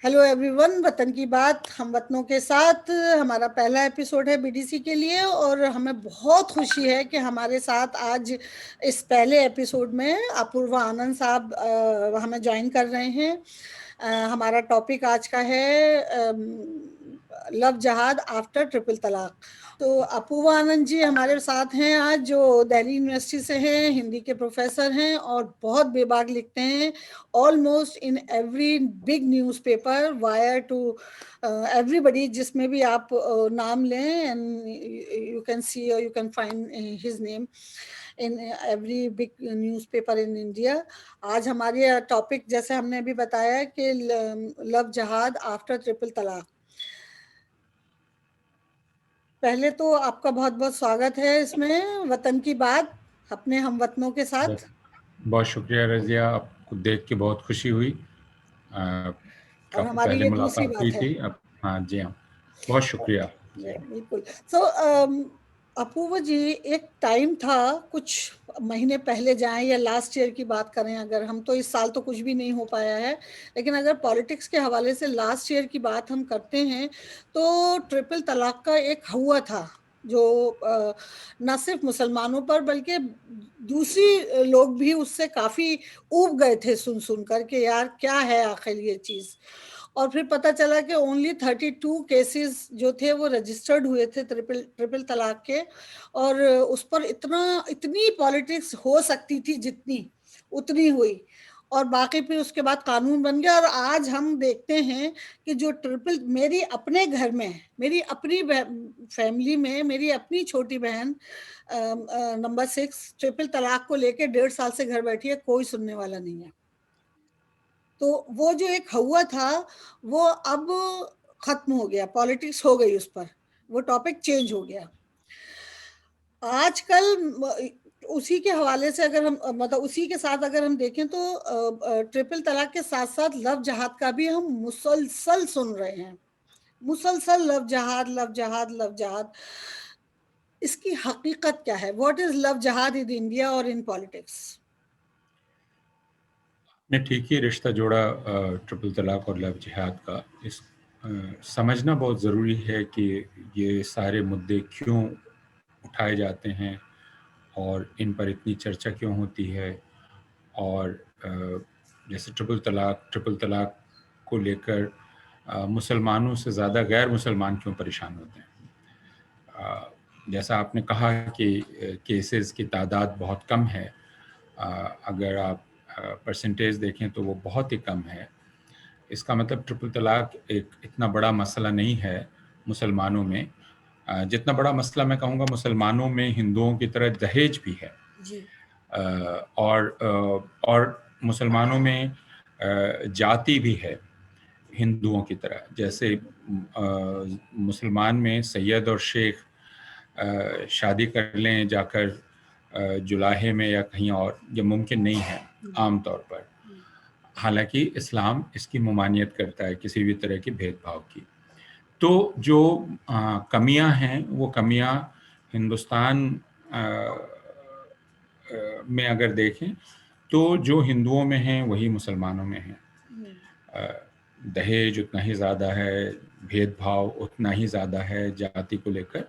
Hello everyone, वतन की बात हम वतनों के साथ हमारा पहला एपिसोड है बीडीसी के लिए। और हमें बहुत खुशी है कि हमारे साथ आज इस पहले एपिसोड में अपूर्वा आनंद साहब हमें ज्वाइन कर रहे हैं। हमारा टॉपिक आज का है लव जहाद आफ्टर ट्रिपल तलाक। तो अपूर्वा आनंद जी हमारे साथ हैं आज, जो दिल्ली यूनिवर्सिटी से हैं, हिंदी के प्रोफेसर हैं और बहुत बेबाक लिखते हैं, almost in every big newspaper, wire to everybody, जिसमें भी आप नाम लें, एंड यू कैन सी और you can find his name in every big newspaper in India. आज हमारी टॉपिक, जैसे हमने अभी बताया, कि लव जहाद आफ्टर ट्रिपल तलाक। पहले तो आपका बहुत बहुत स्वागत है इसमें, वतन की बात अपने हम वतनों के साथ। बहुत शुक्रिया रज़िया, आपको देख के बहुत खुशी हुई। और काफ़ी हमारी पहले ये दूसरी मुलाकात हुई बात है। थी अब। हाँ जी, हाँ, बहुत शुक्रिया जी। बिल्कुल। सो अपूर्वा जी, एक टाइम था कुछ महीने पहले जाएं या लास्ट ईयर की बात करें, अगर हम तो इस साल तो कुछ भी नहीं हो पाया है, लेकिन अगर पॉलिटिक्स के हवाले से लास्ट ईयर की बात हम करते हैं तो ट्रिपल तलाक का एक हुआ था, जो न सिर्फ मुसलमानों पर बल्कि दूसरी लोग भी उससे काफी ऊब गए थे सुन सुन कर के, यार क्या है आखिर ये चीज। और फिर पता चला कि ओनली 32 केसेस जो थे वो रजिस्टर्ड हुए थे ट्रिपल ट्रिपल तलाक के। और उस पर इतनी पॉलिटिक्स हो सकती थी जितनी, उतनी हुई। और बाकी फिर उसके बाद कानून बन गया। और आज हम देखते हैं कि जो ट्रिपल, मेरी अपने घर में, मेरी अपनी फैमिली में, मेरी अपनी छोटी बहन नंबर 6 ट्रिपल तलाक को लेके 1.5 साल से घर बैठी है, कोई सुनने वाला नहीं है। तो वो जो एक हुआ था वो अब खत्म हो गया, पॉलिटिक्स हो गई उस पर, वो टॉपिक चेंज हो गया। आजकल उसी के हवाले से अगर हम, मतलब उसी के साथ अगर हम देखें तो ट्रिपल तलाक के साथ साथ लव जहाद का भी हम मुसलसल सुन रहे हैं। मुसलसल love jihad, love jihad, love jihad. इसकी हकीकत क्या है? What is love jihad in India और इन पॉलिटिक्स? ने ठीक ही रिश्ता जोड़ा ट्रिपल तलाक और लव जिहाद का। इस समझना बहुत ज़रूरी है कि ये सारे मुद्दे क्यों उठाए जाते हैं और इन पर इतनी चर्चा क्यों होती है। और जैसे ट्रिपल तलाक को लेकर मुसलमानों से ज़्यादा गैर मुसलमान क्यों परेशान होते हैं। जैसा आपने कहा कि केसेस की तादाद बहुत कम है। अगर आप परसेंटेज देखें तो वो बहुत ही कम है। इसका मतलब ट्रिपल तलाक एक इतना बड़ा मसला नहीं है मुसलमानों में। जितना बड़ा मसला मैं कहूँगा मुसलमानों में हिंदुओं की तरह दहेज भी है। जी। और मुसलमानों में जाति भी है हिंदुओं की तरह। जैसे मुसलमान में सैयद और शेख शादी कर लें जाकर जुलाहे में या कहीं और, ये मुमकिन नहीं है आम तौर पर। हालांकि इस्लाम इसकी ममानियत करता है किसी भी तरह की भेदभाव की। तो जो कमियां हैं वो कमियां हिंदुस्तान में अगर देखें तो जो हिंदुओं में हैं वही मुसलमानों में हैं। दहेज उतना ही ज़्यादा है, भेदभाव उतना ही ज़्यादा है जाति को लेकर।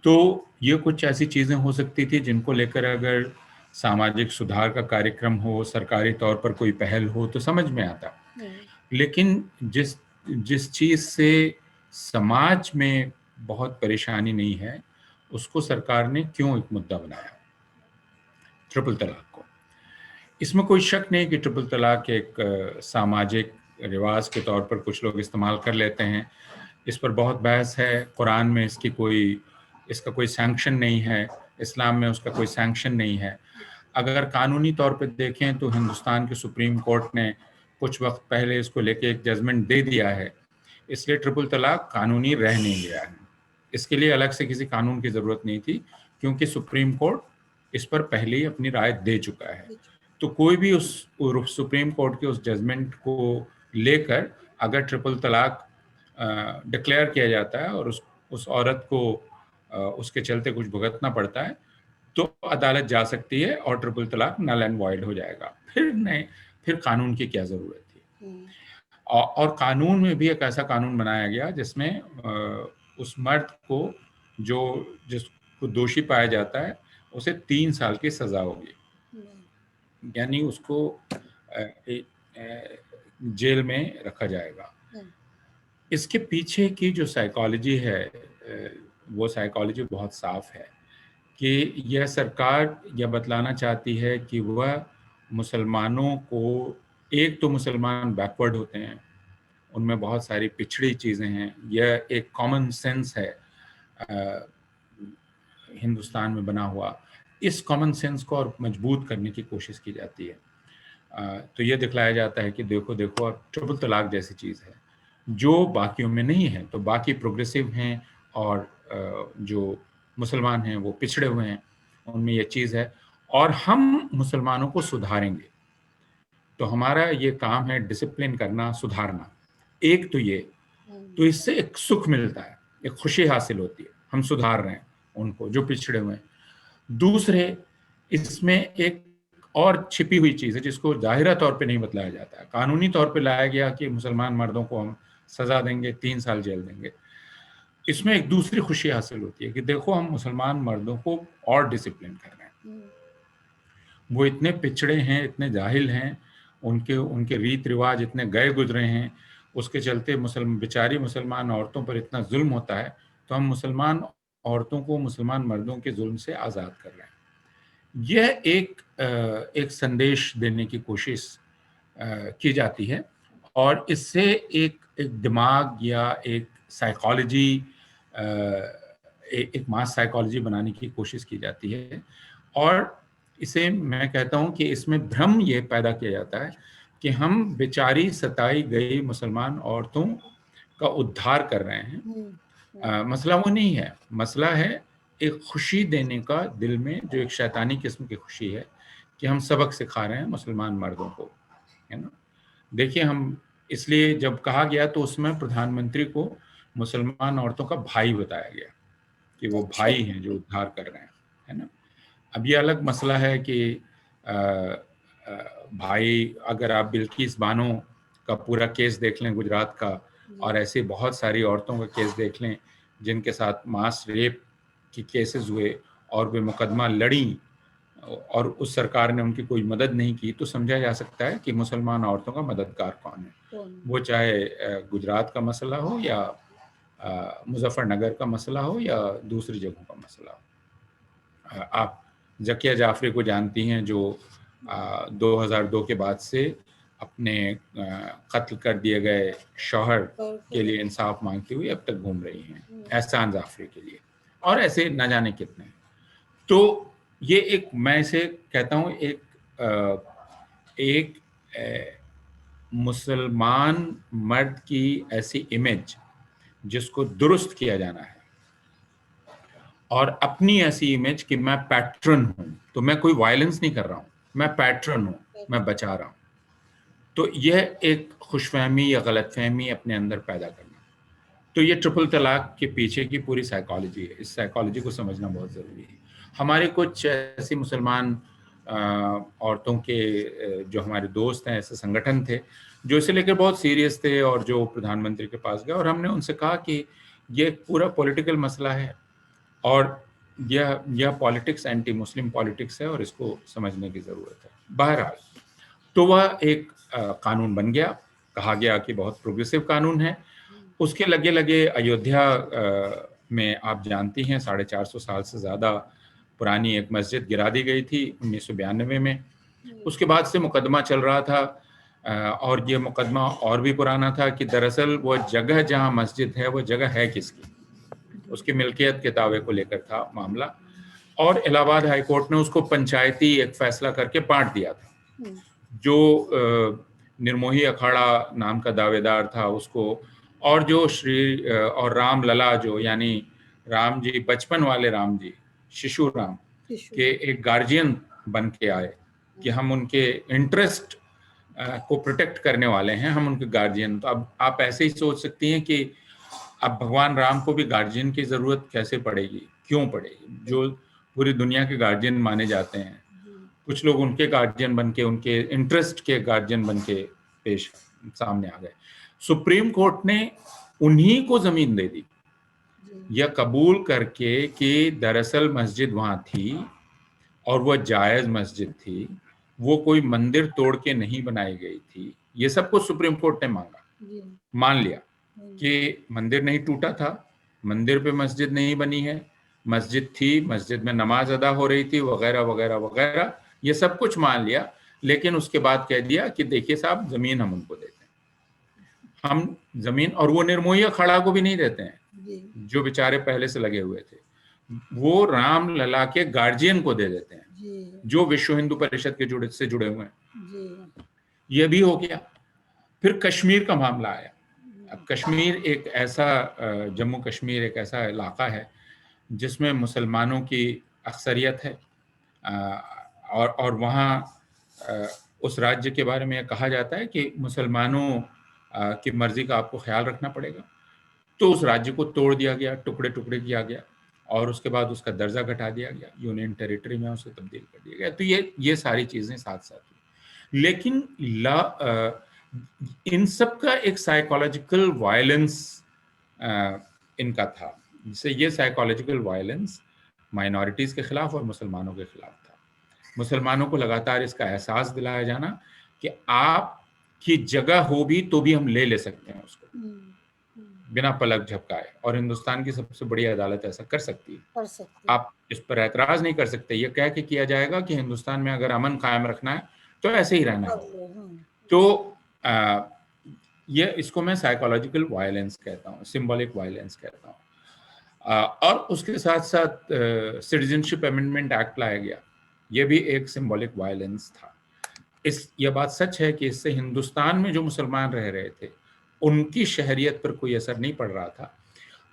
तो ये कुछ ऐसी चीज़ें हो सकती थी जिनको लेकर अगर सामाजिक सुधार का कार्यक्रम हो, सरकारी तौर पर कोई पहल हो तो समझ में आता। लेकिन जिस जिस चीज़ से समाज में बहुत परेशानी नहीं है उसको सरकार ने क्यों एक मुद्दा बनाया, ट्रिपल तलाक को। इसमें कोई शक नहीं कि ट्रिपल तलाक एक सामाजिक रिवाज के तौर पर कुछ लोग इस्तेमाल कर लेते हैं। इस पर बहुत बहस है। कुरान में इसका कोई सैंक्शन नहीं है, इस्लाम में उसका कोई सैंक्शन नहीं है। अगर कानूनी तौर पर देखें तो हिंदुस्तान के सुप्रीम कोर्ट ने कुछ वक्त पहले इसको लेके एक जजमेंट दे दिया है, इसलिए ट्रिपल तलाक कानूनी रह नहीं गया है। इसके लिए अलग से किसी कानून की ज़रूरत नहीं थी क्योंकि सुप्रीम कोर्ट इस पर पहले ही अपनी राय दे चुका है। तो कोई भी उस सुप्रीम कोर्ट के उस जजमेंट को लेकर अगर ट्रिपल तलाक डिक्लेयर किया जाता है और उस औरत को उसके चलते कुछ भुगतना पड़ता है तो अदालत जा सकती है और ट्रिपल तलाक नल एंड वॉइड हो जाएगा। फिर कानून की क्या ज़रूरत थी। और कानून में भी एक ऐसा कानून बनाया गया जिसमें उस मर्द को जो जिसको दोषी पाया जाता है उसे 3 साल की सजा होगी, यानी उसको जेल में रखा जाएगा। इसके पीछे की जो साइकोलॉजी है वो साइकोलॉजी बहुत साफ है कि यह सरकार यह बतलाना चाहती है कि वह मुसलमानों को, एक तो मुसलमान बैकवर्ड होते हैं, उनमें बहुत सारी पिछड़ी चीज़ें हैं, यह एक कॉमन सेंस है हिंदुस्तान में बना हुआ, इस कॉमन सेंस को और मजबूत करने की कोशिश की जाती है। तो ये दिखलाया जाता है कि देखो देखो, अब ट्रिपल तलाक जैसी चीज़ है जो बाकियों में नहीं है, तो बाकी प्रोग्रेसिव हैं और जो मुसलमान हैं वो पिछड़े हुए हैं, उनमें ये चीज़ है और हम मुसलमानों को सुधारेंगे। तो हमारा ये काम है डिसिप्लिन करना, सुधारना। एक तो ये, तो इससे एक सुख मिलता है, एक खुशी हासिल होती है, हम सुधार रहे हैं उनको जो पिछड़े हुए हैं। दूसरे, इसमें एक और छिपी हुई चीज़ है जिसको ज़ाहिरा तौर पे नहीं बतलाया जाता है। कानूनी तौर पे लाया गया कि मुसलमान मर्दों को हम सज़ा देंगे, 3 साल जेल देंगे। इसमें एक दूसरी खुशी हासिल होती है कि देखो हम मुसलमान मर्दों को और डिसिप्लिन कर रहे हैं। वो इतने पिछड़े हैं, इतने जाहिल हैं, उनके उनके रीत रिवाज इतने गए गुजरे हैं, उसके चलते बेचारी मुसलमान औरतों पर इतना जुल्म होता है, तो हम मुसलमान औरतों को मुसलमान मर्दों के जुल्म से आज़ाद कर रहे हैं। यह एक संदेश देने की कोशिश की जाती है और इससे एक दिमाग या एक साइकोलॉजी, एक मास साइकोलॉजी बनाने की कोशिश की जाती है और इसे मैं कहता हूँ कि इसमें भ्रम ये पैदा किया जाता है कि हम बेचारी सताई गई मुसलमान औरतों का उद्धार कर रहे हैं। मसला वो नहीं है, मसला है एक खुशी देने का दिल में, जो एक शैतानी किस्म की खुशी है कि हम सबक सिखा रहे हैं मुसलमान मर्दों को, है ना। देखिए, हम इसलिए जब कहा गया तो उसमें प्रधानमंत्री को मुसलमान औरतों का भाई बताया गया कि वो भाई हैं जो उद्धार कर रहे हैं, है ना। अब ये अलग मसला है कि भाई, अगर आप बिल्किस बानो का पूरा केस देख लें गुजरात का, और ऐसे बहुत सारी औरतों का केस देख लें जिनके साथ मास रेप की केसेस हुए और वे मुकदमा लड़ी और उस सरकार ने उनकी कोई मदद नहीं की, तो समझा जा सकता है कि मुसलमान औरतों का मददगार कौन है। वो चाहे गुजरात का मसला हो या मुजफ्फरनगर का मसला हो या दूसरी जगहों का मसला हो। आप ज़किया जाफरी को जानती हैं जो 2002 के बाद से अपने कत्ल कर दिए गए शौहर के लिए इंसाफ मांगती हुई अब तक घूम रही हैं, एहसान जाफरी के लिए, और ऐसे न जाने कितने। तो ये एक, मैं इसे कहता हूँ एक मुसलमान मर्द की ऐसी इमेज जिसको दुरुस्त किया जाना है, और अपनी ऐसी इमेज कि मैं पैट्रन हूं, तो मैं कोई वायलेंस नहीं कर रहा हूं, मैं पैट्रन हूं, मैं बचा रहा हूं। तो यह एक खुशफहमी या गलतफहमी अपने अंदर पैदा करना, तो ये ट्रिपल तलाक के पीछे की पूरी साइकोलॉजी है। इस साइकोलॉजी को समझना बहुत ज़रूरी है। हमारे कुछ ऐसी मुसलमान औरतों के जो हमारे दोस्त हैं, ऐसे संगठन थे जो इसे लेकर बहुत सीरियस थे और जो प्रधानमंत्री के पास गए और हमने उनसे कहा कि ये पूरा पॉलिटिकल मसला है और यह पॉलिटिक्स एंटी मुस्लिम पॉलिटिक्स है और इसको समझने की ज़रूरत है। बहरहाल, तो वह एक कानून बन गया, कहा गया कि बहुत प्रोग्रेसिव कानून है। उसके लगे लगे अयोध्या में आप जानती हैं 450 साल से ज़्यादा पुरानी एक मस्जिद गिरा दी गई थी 1992 में। उसके बाद से मुकदमा चल रहा था और ये मुकदमा और भी पुराना था कि दरअसल वो जगह जहाँ मस्जिद है वो जगह है किसकी, उसकी मिल्कियत के दावे को लेकर था मामला, और इलाहाबाद हाई कोर्ट ने उसको पंचायती एक फैसला करके बांट दिया था। जो निर्मोही अखाड़ा नाम का दावेदार था उसको, और जो श्री और राम लला, जो यानी राम जी, बचपन वाले राम जी, शिशु राम के एक गार्जियन बन के आए कि हम उनके इंटरेस्ट को प्रोटेक्ट करने वाले हैं, हम उनके गार्जियन। तो अब आप ऐसे ही सोच सकती हैं कि अब भगवान राम को भी गार्जियन की जरूरत कैसे पड़ेगी, क्यों पड़ेगी, जो पूरी दुनिया के गार्जियन माने जाते हैं। कुछ लोग उनके गार्जियन बन के, उनके इंटरेस्ट के गार्जियन बन के पेश सामने आ गए। सुप्रीम कोर्ट ने उन्हीं को जमीन दे दी, यह कबूल करके कि दरअसल मस्जिद वहां थी और वह जायज मस्जिद थी, वो कोई मंदिर तोड़ के नहीं बनाई गई थी। ये सब कुछ सुप्रीम कोर्ट ने मांगा, मान लिया कि मंदिर नहीं टूटा था, मंदिर पे मस्जिद नहीं बनी है, मस्जिद थी, मस्जिद में नमाज अदा हो रही थी, वगैरह वगैरह वगैरह, ये सब कुछ मान लिया। लेकिन उसके बाद कह दिया कि देखिए साहब, जमीन हम उनको देते हैं, हम जमीन, और वो निर्मोही खड़ा को भी नहीं देते हैं जो बेचारे पहले से लगे हुए थे, वो राम लला के गार्जियन को दे देते हैं जो विश्व हिंदू परिषद के जुड़े हुए हैं। ये भी हो गया। फिर कश्मीर का मामला आया। अब कश्मीर एक ऐसा, जम्मू कश्मीर एक ऐसा इलाका है जिसमें मुसलमानों की अक्सरियत है, और वहाँ उस राज्य के बारे में कहा जाता है कि मुसलमानों की मर्जी का आपको ख्याल रखना पड़ेगा। तो उस राज्य को तोड़ दिया गया, टुकड़े टुकड़े किया गया, और उसके बाद उसका दर्जा घटा दिया गया, यूनियन टेरिटरी में उसे तब्दील कर दिया गया। तो ये सारी चीजें साथ साथ हुई। लेकिन इन सब का एक साइकोलॉजिकल वायलेंस इनका था, जिससे ये साइकोलॉजिकल वायलेंस माइनॉरिटीज के खिलाफ और मुसलमानों के खिलाफ था। मुसलमानों को लगातार इसका एहसास दिलाया जाना कि आपकी जगह हो भी तो भी हम ले सकते हैं उसको बिना पलक झपकाए, और हिंदुस्तान की सबसे बड़ी अदालत ऐसा कर सकती है। आप इस पर ऐतराज नहीं कर सकते। ये कह के किया जाएगा कि हिंदुस्तान में अगर अमन कायम रखना है तो ऐसे ही रहना है। तो ये, इसको मैं साइकोलॉजिकल वायलेंस कहता हूँ, सिंबॉलिक वायलेंस कहता हूँ। और उसके साथ साथ सिटीजनशिप अमेंडमेंट एक्ट लाया गया, ये भी एक सिंबॉलिक वायलेंस था। यह बात सच है कि इससे हिंदुस्तान में जो मुसलमान रह रहे थे उनकी शहरियत पर कोई असर नहीं पड़ रहा था,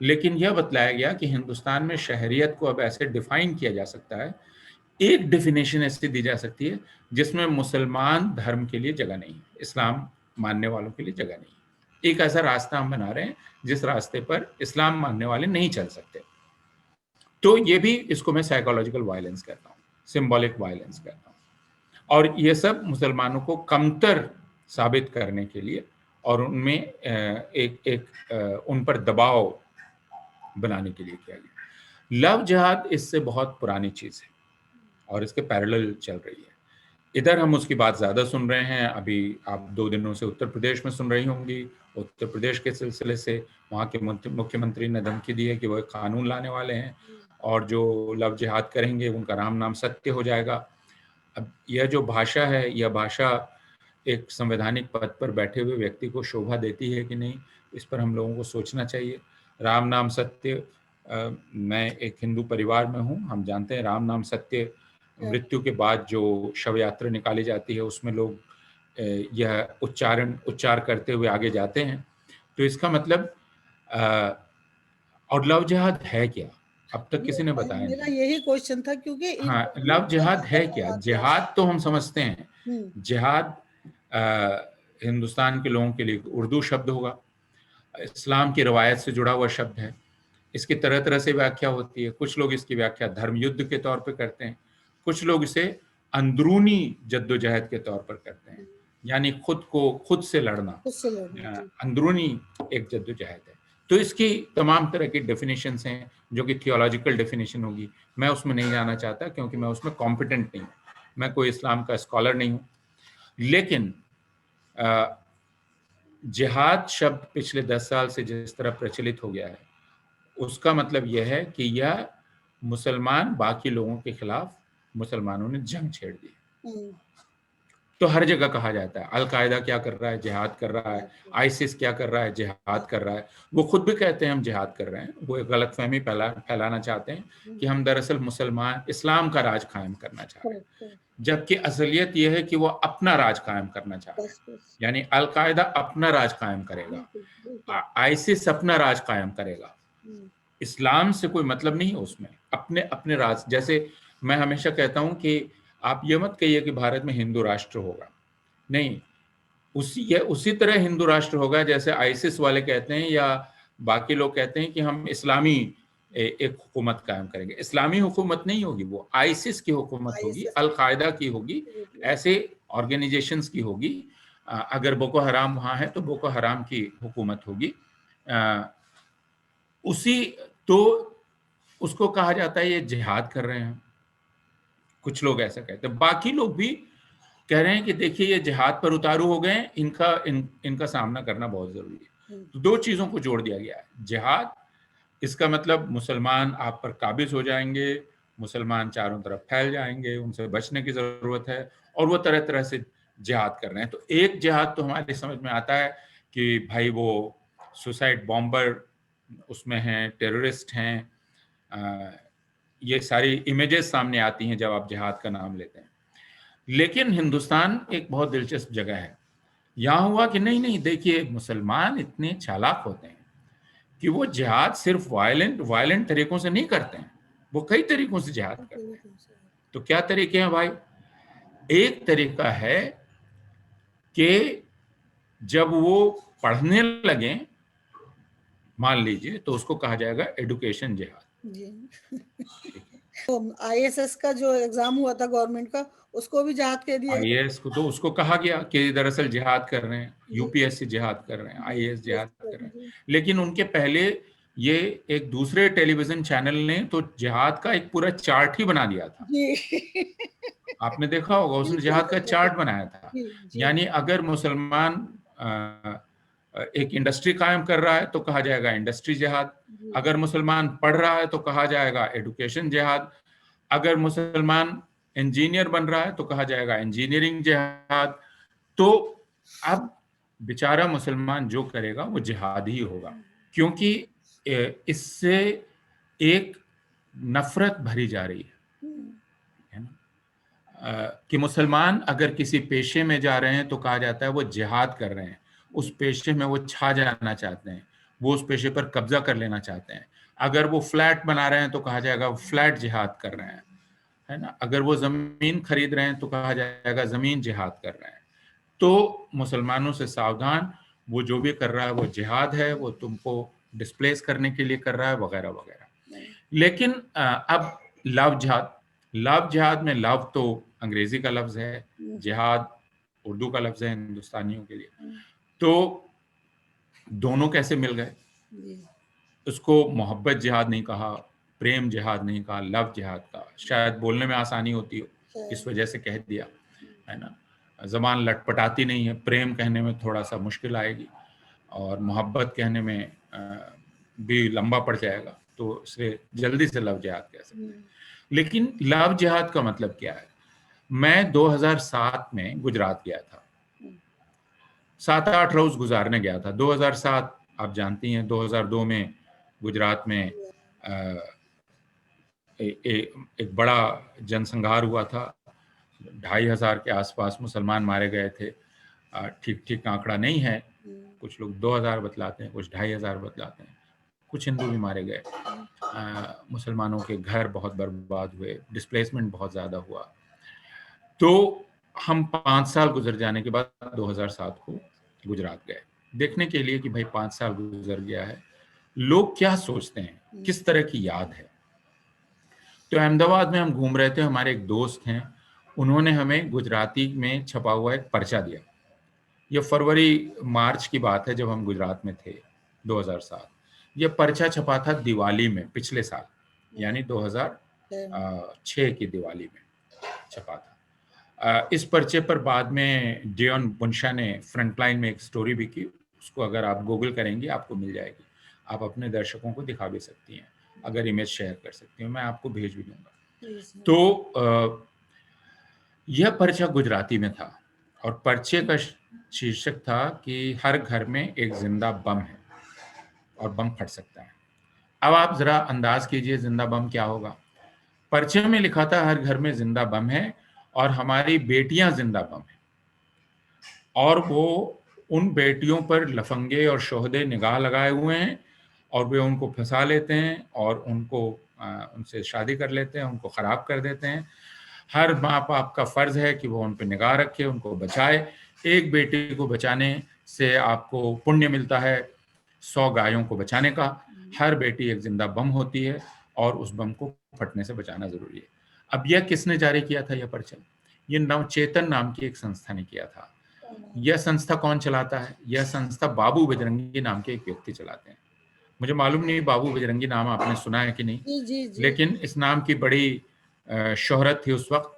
लेकिन यह बतलाया गया कि हिंदुस्तान में शहरियत को अब ऐसे डिफाइन किया जा सकता है, एक डेफिनेशन ऐसी दी जा सकती है जिसमें मुसलमान धर्म के लिए जगह नहीं है, इस्लाम मानने वालों के लिए जगह नहीं है। एक ऐसा रास्ता हम बना रहे हैं जिस रास्ते पर इस्लाम मानने वाले नहीं चल सकते। तो ये भी, इसको मैं साइकोलॉजिकल वायलेंस कहता हूँ, सिंबॉलिक वायलेंस कहता हूँ। और ये सब मुसलमानों को कमतर साबित करने के लिए और उनमें उन पर दबाव बनाने के लिए किया गया। लव जिहाद इससे बहुत पुरानी चीज है और इसके पैरेलल चल रही है। इधर हम उसकी बात ज्यादा सुन रहे हैं, अभी आप 2 दिनों से उत्तर प्रदेश में सुन रही होंगी। उत्तर प्रदेश के सिलसिले से वहाँ के मुख्यमंत्री ने धमकी दी है कि वह कानून लाने वाले हैं और जो लव जिहाद करेंगे उनका राम नाम सत्य हो जाएगा। अब यह जो भाषा है, यह भाषा एक संवैधानिक पद पर बैठे हुए व्यक्ति को शोभा देती है कि नहीं, इस पर हम लोगों को सोचना चाहिए। राम नाम सत्य, मैं एक हिंदू परिवार में हूँ, हम जानते हैं राम नाम सत्य, मृत्यु के बाद जो शव यात्रा निकाली जाती है उसमें लोग यह उच्चार करते हुए आगे जाते हैं। तो इसका मतलब, और लव जिहाद है क्या, अब तक किसी ने बताया नहीं। मेरा यही क्वेश्चन था, क्योंकि हाँ, लव जिहाद है क्या? जिहाद तो हम समझते हैं, जिहाद हिंदुस्तान के लोगों के लिए उर्दू शब्द होगा, इस्लाम की रवायत से जुड़ा हुआ शब्द है। इसकी तरह तरह से व्याख्या होती है। कुछ लोग इसकी व्याख्या धर्म युद्ध के तौर पर करते हैं, कुछ लोग इसे अंदरूनी जद्दोजहद के तौर पर करते हैं, यानी खुद से लड़ना, अंदरूनी एक जद्दोजहद है। तो इसकी तमाम तरह की डेफिनेशंस हैं जो कि थियोलॉजिकल डेफिनेशन होगी, मैं उसमें नहीं जाना चाहता क्योंकि मैं उसमें कॉम्पिटेंट नहीं हूँ, मैं कोई इस्लाम का स्कॉलर नहीं हूँ। लेकिन जिहाद शब्द पिछले 10 साल से जिस तरह प्रचलित हो गया है, उसका मतलब यह है कि यह मुसलमान बाकी लोगों के खिलाफ मुसलमानों ने जंग छेड़ दी। तो हर जगह कहा जाता है अल-कायदा क्या कर रहा है, जिहाद कर रहा है, आईसिस क्या कर रहा है, जिहाद कर रहा है। वो खुद भी कहते हैं हम जिहाद कर रहे हैं। वो एक गलतफहमी फैलाना चाहते हैं कि हम दरअसल मुसलमान इस्लाम का राज कायम करना चाह रहे हैं, जबकि असलियत यह है कि वो अपना राज कायम करना चाह रहे हैं। यानी अल-कायदा अपना राज कायम करेगा, आईसिस अपना राज कायम करेगा, इस्लाम से कोई मतलब नहीं है उसमें, अपने अपने राज। जैसे मैं हमेशा कहता हूं कि आप ये मत कहिए कि भारत में हिंदू राष्ट्र होगा, नहीं, उसी तरह हिंदू राष्ट्र होगा जैसे आईसिस वाले कहते हैं या बाकी लोग कहते हैं कि हम इस्लामी एक हुकूमत कायम करेंगे। इस्लामी हुकूमत नहीं होगी, वो आईसिस की हुकूमत होगी, अल-कायदा की होगी, ऐसे ऑर्गेनाइजेशंस की होगी अगर बोको हराम वहाँ है तो बोको हराम की हुकूमत होगी। उसी तो उसको कहा जाता है ये जिहाद कर रहे हैं। कुछ लोग ऐसा कहते हैं, बाकी लोग भी कह रहे हैं कि देखिए ये जिहाद पर उतारू हो गए हैं, इनका सामना करना बहुत ज़रूरी है। तो 2 चीज़ों को जोड़ दिया गया है, जिहाद, इसका मतलब मुसलमान आप पर काबिज़ हो जाएँगे, मुसलमान चारों तरफ फैल जाएँगे, उनसे बचने की ज़रूरत है, और वो तरह-तरह से जिहाद कर रहे हैं। तो एक जिहाद तो हमारी समझ में आता है कि भाई वो सुसाइड बॉम्बर उसमें हैं, टेररिस्ट हैं, ये सारी इमेजेस सामने आती हैं जब आप जिहाद का नाम लेते हैं। लेकिन हिंदुस्तान एक बहुत दिलचस्प जगह है। यहाँ हुआ कि नहीं-नहीं, देखिए मुसलमान इतने चालाक होते हैं कि वो जिहाद सिर्फ वायलेंट तरीकों से नहीं करते हैं, वो कई तरीकों से जिहाद करते हैं। तो क्या तरीके हैं भाई? एक तरीका है कि जब वो पढ़ने लगें, मान लीजिए, तो उसको कहा जाएगा एजुकेशन जिहाद। जी। ठीक है। तो आईएएस का जो एग्जाम हुआ था गवर्नमेंट का, उसको भी जिहाद कह दिया गया। आईएएस को तो उसको कहा गया कि दरअसल जिहाद कर रहे हैं, जी, यूपीएससी जिहाद कर रहे हैं, जी, आईएएस जिहाद कर रहे हैं। जी, लेकिन उनके पहले ये एक दूसरे टेलीविज़न चैनल ने तो जिहाद का एक पूरा चार्ट ही बना दिया था। जी। आपने देखा होगा, उसने बिल्कुल जिहाद का देखा था। चार्ट बनाया था। जी, जी, यानी अगर मुसलमान एक इंडस्ट्री कायम कर रहा है तो कहा जाएगा इंडस्ट्री जिहाद, जी, अगर मुसलमान पढ़ रहा है तो कहा जाएगा एजुकेशन जिहाद, अगर मुसलमान इंजीनियर बन रहा है तो कहा जाएगा इंजीनियरिंग जिहाद। तो अब बेचारा मुसलमान जो करेगा वो जिहाद ही होगा, क्योंकि इससे एक नफ़रत भरी जा रही है ना? कि मुसलमान अगर किसी पेशे में जा रहे हैं तो कहा जाता है वो जिहाद कर रहे हैं, उस पेशे में वो छा जाना चाहते हैं, वो उस पेशे पर कब्जा कर लेना चाहते हैं। अगर वो फ्लैट बना रहे हैं तो कहा जाएगा वो फ्लैट जिहाद कर रहे हैं, है ना? अगर वो ज़मीन खरीद रहे हैं तो कहा जाएगा ज़मीन जिहाद कर रहे हैं। तो मुसलमानों से सावधान, वो जो भी कर रहा है वो जिहाद है, वो तुमको डिस्प्लेस करने के लिए कर रहा है, वगैरह वगैरह। लेकिन अब लव जिहाद में लव तो अंग्रेजी का लफ्ज है, जिहाद उर्दू का लफ्ज है हिंदुस्तानियों के लिए। तो दोनों कैसे मिल गए? उसको मोहब्बत जिहाद नहीं कहा, प्रेम जिहाद नहीं कहा, लव जिहाद कहा। शायद बोलने में आसानी होती हो, इस वजह से कह दिया, है ना? ज़बान लटपटाती नहीं है, प्रेम कहने में थोड़ा-सा मुश्किल आएगी और मोहब्बत कहने में भी लंबा पड़ जाएगा, तो इसलिए जल्दी से लव जिहाद कह सकते हैं। लेकिन लव जिहाद का मतलब क्या है? मैं 2007 में गुजरात गया था। 7-8 रोज़ गुज़ारने गया था। 2007 आप जानती हैं, 2002 में गुजरात में अ, ए ए एक बड़ा जनसंहार हुआ था। 2,500 के आसपास मुसलमान मारे गए थे। ठीक-ठीक आंकड़ा नहीं है। कुछ लोग 2,000 बतलाते हैं, कुछ 2,500 बतलाते हैं। कुछ हिंदू भी मारे गए। मुसलमानों के घर बहुत बर्बाद हुए, डिस्प्लेसमेंट बहुत ज़्यादा हुआ। तो हम 5 साल गुज़र जाने के बाद 2007 को गुजरात गए, देखने के लिए कि भाई 5 साल गुज़र गया है, लोग क्या सोचते हैं, किस तरह की याद है। तो अहमदाबाद में हम घूम रहे थे, हमारे एक दोस्त हैं, उन्होंने हमें गुजराती में छपा हुआ एक पर्चा दिया। ये फरवरी-मार्च की बात है जब हम गुजरात में थे, 2007। ये पर्चा छपा था दिवाली में, पिछले साल, यानी 2006 की दिवाली में छपा था। इस पर्चे पर बाद में डियोन बुनशा ने फ्रंटलाइन में एक स्टोरी भी की, उसको अगर आप गूगल करेंगे आपको मिल जाएगी। आप अपने दर्शकों को दिखा भी सकती हैं, अगर इमेज शेयर कर सकती हैं, मैं आपको भेज भी दूँगा। तो यह पर्चा गुजराती में था और पर्चे का शीर्षक था कि हर घर में एक ज़िंदा बम है और बम फट सकता है। अब आप ज़रा अंदाज़ कीजिए ज़िंदा बम क्या होगा? पर्चे में लिखा था हर घर में ज़िंदा बम है और हमारी बेटियाँ ज़िंदा बम हैं। और वो उन बेटियों पर लफंगे और शोहदे निगाह लगाए हुए हैं और वे उनको फँसा लेते हैं और उनसे शादी कर लेते हैं, उनको ख़राब कर देते हैं। हर माँ-बाप का फ़र्ज़ है कि वो उन पे निगाह रखे, उनको बचाए। एक बेटी को बचाने से आपको पुण्य मिलता है 100 गायों को बचाने का। हर बेटी एक ज़िंदा बम होती है और उस बम को फटने से बचाना ज़रूरी है। अब यह किसने जारी किया था यह पर्चा? ये नवचेतन नाम की एक संस्था ने किया था। यह संस्था कौन चलाता है? यह संस्था बाबू बजरंगी नाम के एक व्यक्ति चलाते हैं। मुझे मालूम नहीं बाबू बजरंगी नाम आपने सुना है कि नहीं, जी, जी, जी। लेकिन इस नाम की बड़ी शोहरत थी उस वक्त,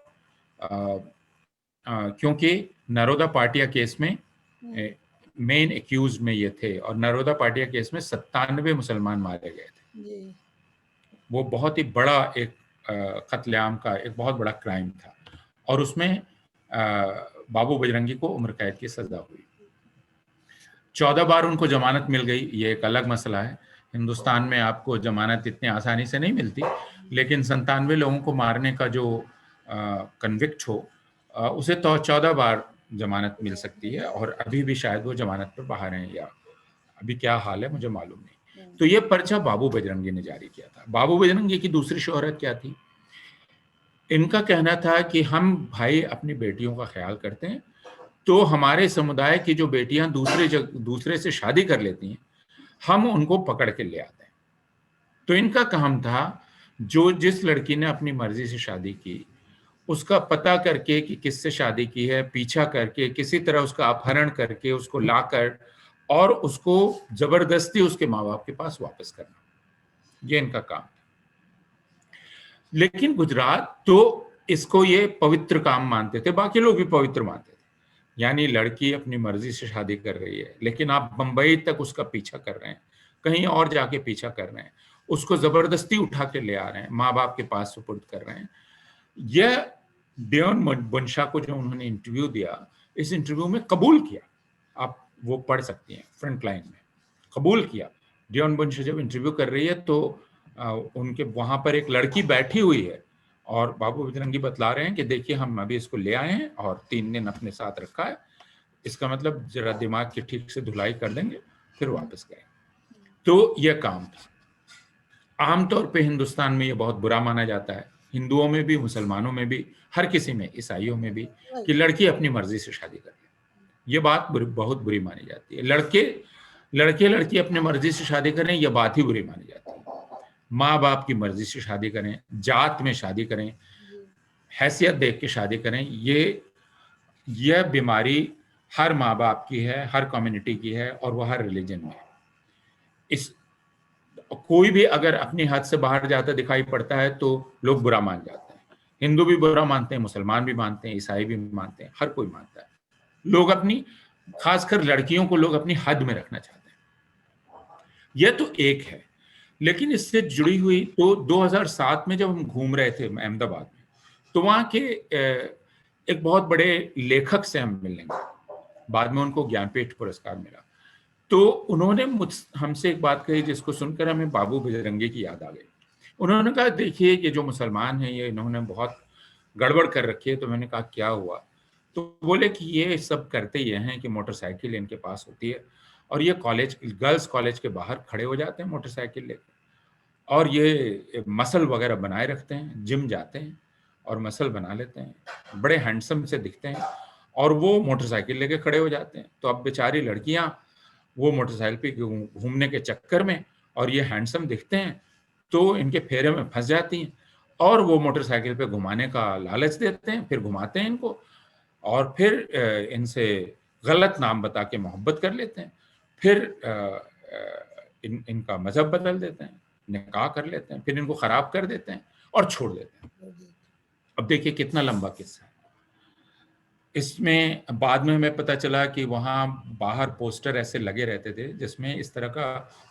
क्योंकि नरोदा पाटिया केस में हुँ, मेन एक्यूज में ये थे, और नरोदा पाटिया केस में 97 मुसलमान मारे गए थे। जी। वो बहुत ही बड़ा एक कत्लेआम का एक बहुत बड़ा क्राइम था, और उसमें बाबू बजरंगी को उम्र कैद की सजा हुई। 14 बार उनको जमानत मिल गई, ये एक अलग मसला है। हिंदुस्तान में आपको जमानत इतनी आसानी से नहीं मिलती, लेकिन 97 लोगों को मारने का जो कन्विक्ट हो, उसे तो 14 बार जमानत मिल सकती है, और अभी भी शायद वो जमानत पर बाहर हैं, या अभी क्या हाल है मुझे मालूम नहीं। हुँ, तो ये पर्चा बाबू बजरंगी ने जारी किया था। बाबू बजरंगी की दूसरी शोहरत क्या थी? इनका कहना था कि हम भाई अपनी बेटियों का ख्याल करते हैं, तो हमारे समुदाय की जो बेटियां दूसरे से शादी कर लेती हैं, हम उनको पकड़ के ले आते हैं। तो इनका काम था, जो जिस लड़की ने अपनी मर्जी से शादी की, उसका पता करके कि किससे शादी की है, पीछा करके किसी तरह उसका अपहरण करके उसको लाकर और उसको जबरदस्ती उसके माँ बाप के पास वापस करना, ये इनका काम था। लेकिन गुजरात तो इसको ये पवित्र काम मानते थे, बाकी लोग भी पवित्र मानते थे। यानी लड़की अपनी मर्जी से शादी कर रही है, लेकिन आप बंबई तक उसका पीछा कर रहे हैं, कहीं और जाके पीछा कर रहे हैं, उसको जबरदस्ती उठा के ले आ रहे हैं, माँ बाप के पास सुपुर्द कर रहे हैं। यह डेवन बुनशा को जो उन्होंने इंटरव्यू दिया, इस इंटरव्यू में कबूल किया। आप वो पढ़ सकती हैं फ्रंट लाइन में, कबूल किया। डेवन बुनशा जब इंटरव्यू कर रही है तो उनके वहां पर एक लड़की बैठी हुई है, और बाबू बजरंगी बतला रहे हैं कि देखिए हम अभी इसको ले आए हैं और 3 दिन अपने साथ रखा है, इसका मतलब जरा दिमाग की ठीक से धुलाई कर देंगे, फिर वापस गए। तो यह काम था। आमतौर पे हिंदुस्तान में ये बहुत बुरा माना जाता है, हिंदुओं में भी, मुसलमानों में भी, हर किसी में, ईसाइयों में भी, राइट। कि लड़की अपनी मर्जी से शादी कर ले। ये बात बहुत बुरी मानी जाती है। लड़के लड़की अपनी मर्जी से शादी करें, यह बात ही बुरी मानी जाती है। माँ बाप की मर्जी से शादी करें, जात में शादी करें, जी। हैसियत देख के शादी करें, यह बीमारी हर माँ बाप की है, हर कम्युनिटी की है, और वह हर रिलीजन में है। इस कोई भी अगर अपनी हद से बाहर जाता दिखाई पड़ता है तो लोग बुरा मान जाते हैं। हिंदू भी बुरा मानते हैं, मुसलमान भी मानते हैं, ईसाई भी मानते हैं, हर कोई मानता है। लोग अपनी, खासकर लड़कियों को लोग अपनी हद में रखना चाहते हैं। यह तो एक है। लेकिन इससे जुड़ी हुई, तो 2007 में जब हम घूम रहे थे अहमदाबाद में, तो वहां के एक बहुत बड़े लेखक से हम मिलने गए। बाद में उनको ज्ञानपीठ पुरस्कार मिला। तो उन्होंने हमसे एक बात कही जिसको सुनकर हमें बाबू बजरंगी की याद आ गई। उन्होंने कहा देखिए ये जो मुसलमान हैं, ये इन्होंने बहुत गड़बड़ कर रखी है। तो मैंने कहा क्या हुआ? तो बोले कि ये सब करते ये हैं कि मोटरसाइकिल इनके पास होती है, और ये गर्ल्स कॉलेज के बाहर खड़े हो जाते हैं मोटरसाइकिल लेकर, और ये मसल वगैरह बनाए रखते हैं, जिम जाते हैं और मसल बना लेते हैं, बड़े हैंडसम से दिखते हैं, और वो मोटरसाइकिल लेके खड़े हो जाते हैं। तो अब बेचारी लड़कियां वो मोटरसाइकिल पे घूमने के चक्कर में, और ये हैंडसम दिखते हैं, तो इनके फेरे में फंस जाती हैं, और वो मोटरसाइकिल पे घुमाने का लालच देते हैं, फिर घुमाते हैं इनको, और फिर इनसे गलत नाम बता के मोहब्बत कर लेते हैं, फिर इनका मजहब बदल देते हैं, निकाह कर लेते हैं, फिर इनको खराब कर देते हैं और छोड़ देते हैं। अब देखिए कितना लंबा किस्सा है। इसमें बाद में हमें पता चला कि वहाँ बाहर पोस्टर ऐसे लगे रहते थे जिसमें इस तरह का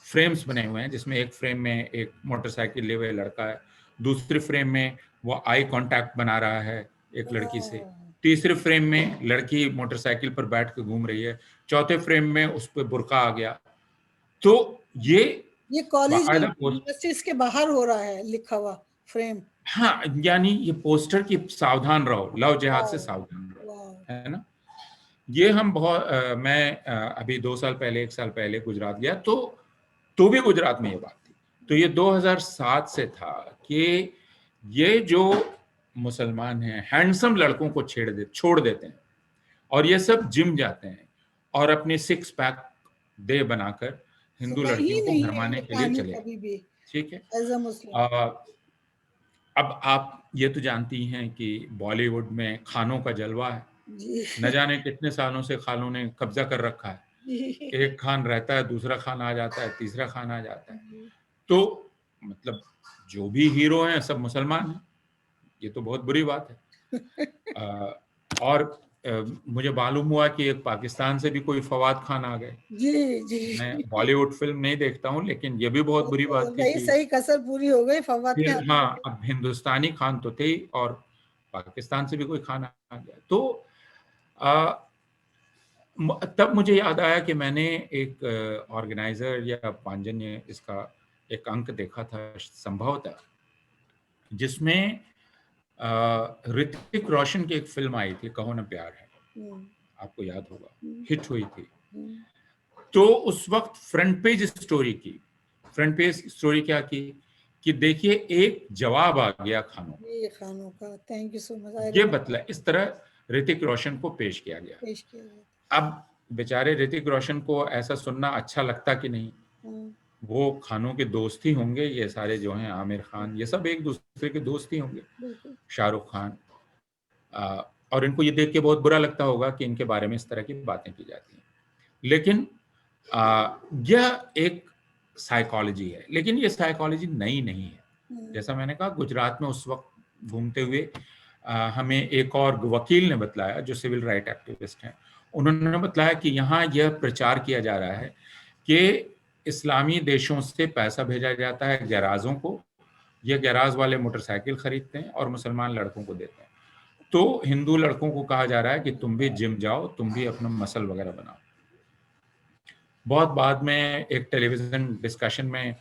फ्रेम्स बने हुए हैं, जिसमें एक फ्रेम में एक मोटरसाइकिल लिए हुए लड़का है, दूसरे फ्रेम में वो आई कांटेक्ट बना रहा है एक लड़की से, तीसरे फ्रेम में लड़की मोटरसाइकिल पर बैठ के घूम रही है, चौथे फ्रेम में उस पर बुर्का आ गया। तो ये ये कॉलेज बाकायदा यूनिवर्सिटीज के बाहर हो रहा है लिखा हुआ फ्रेम। हाँ, यानी ये पोस्टर की सावधान रहो, लव जिहाद से वाह, सावधान वाह। रहो, है ना। ये हम बहुत मैं अभी 2 साल पहले, 1 साल पहले गुजरात गया, तो भी गुजरात में ये बात थी। तो ये 2007 से था कि ये जो मुसलमान हैं हैंडसम लड़कों को छोड़ देते हैं, और ये सब जिम जाते हैं और अपने 6 पैक दे बनाकर हिंदू सही लड़कियों को नहीं है भरमाने ये के लिए कहानी चले आते। कभी भी। ठीक है। एज अ मुस्लिम। अ, अब आप ये तो जानती हैं कि बॉलीवुड में खानों का जलवा है। जी। न जाने कितने सालों से खानों ने कब्जा कर रखा है। जी। एक खान रहता है, दूसरा खान आ जाता है, तीसरा खान आ जाता है। जी। तो मतलब जो भी हीरो हैं सब मुसलमान हैं, ये तो बहुत बुरी बात है। अ, और मुझे मालूम हुआ कि एक पाकिस्तान से भी कोई फवाद खान आ गए। जी, जी। मैं बॉलीवुड फ़िल्म नहीं देखता हूँ, लेकिन ये भी बहुत बुरी बात थी वही कि सही कसर पूरी हो गई फवाद के फिर आने हाँ, से। अब हिंदुस्तानी खान तो थे ही और पाकिस्तान से भी कोई खान आ गया। तो अ, तब मुझे याद आया कि मैंने एक ऑर्गेनाइज़र या पांजन्य इसका एक अंक देखा था संभवतः, जिसमें ऋतिक रोशन की एक फ़िल्म आई थी, कहो ना प्यार है, हुँ, आपको याद होगा, हुँ, हिट हुई थी। हुँ। तो उस वक़्त फ्रंट पेज स्टोरी की, फ्रंट पेज स्टोरी क्या की, कि देखिए एक जवाब आ गया खानों का। ये खानों का thank you so much I ये रिमेंबर बतला इस तरह ऋतिक रोशन को पेश किया गया। पेश किया गया था। अब बेचारे ऋतिक रोशन को ऐसा सुनना अच्छा लगता कि नहीं? हुँ, वो खानों के दोस्त ही होंगे, ये सारे जो हैं आमिर हुँ, खान, ये सब एक-दूसरे के दोस्त ही होंगे। बिल्कुल। शाहरुख खान और इनको ये देख के बहुत बुरा लगता होगा कि इनके बारे में इस तरह की बातें की जाती हैं। लेकिन यह एक साइकोलॉजी है, लेकिन ये साइकोलॉजी नई नहीं है। हुँ, जैसा मैंने कहा गुजरात में उस वक़्त घूमते हुए हमें एक और वकील ने बतलाया जो सिविल राइट एक्टिविस्ट हैं। उन्होंने बताया कि यहाँ यह प्रचार किया जा रहा है कि इस्लामी देशों से पैसा भेजा जाता है गैराज़ों को, ये गैराज़ वाले मोटरसाइकिल खरीदते हैं और मुसलमान लड़कों को देते हैं। तो हिंदू लड़कों को कहा जा रहा है कि तुम भी जिम जाओ, तुम भी अपना मसल वगैरह बनाओ। बहुत बाद में एक टेलीविज़न डिस्कशन में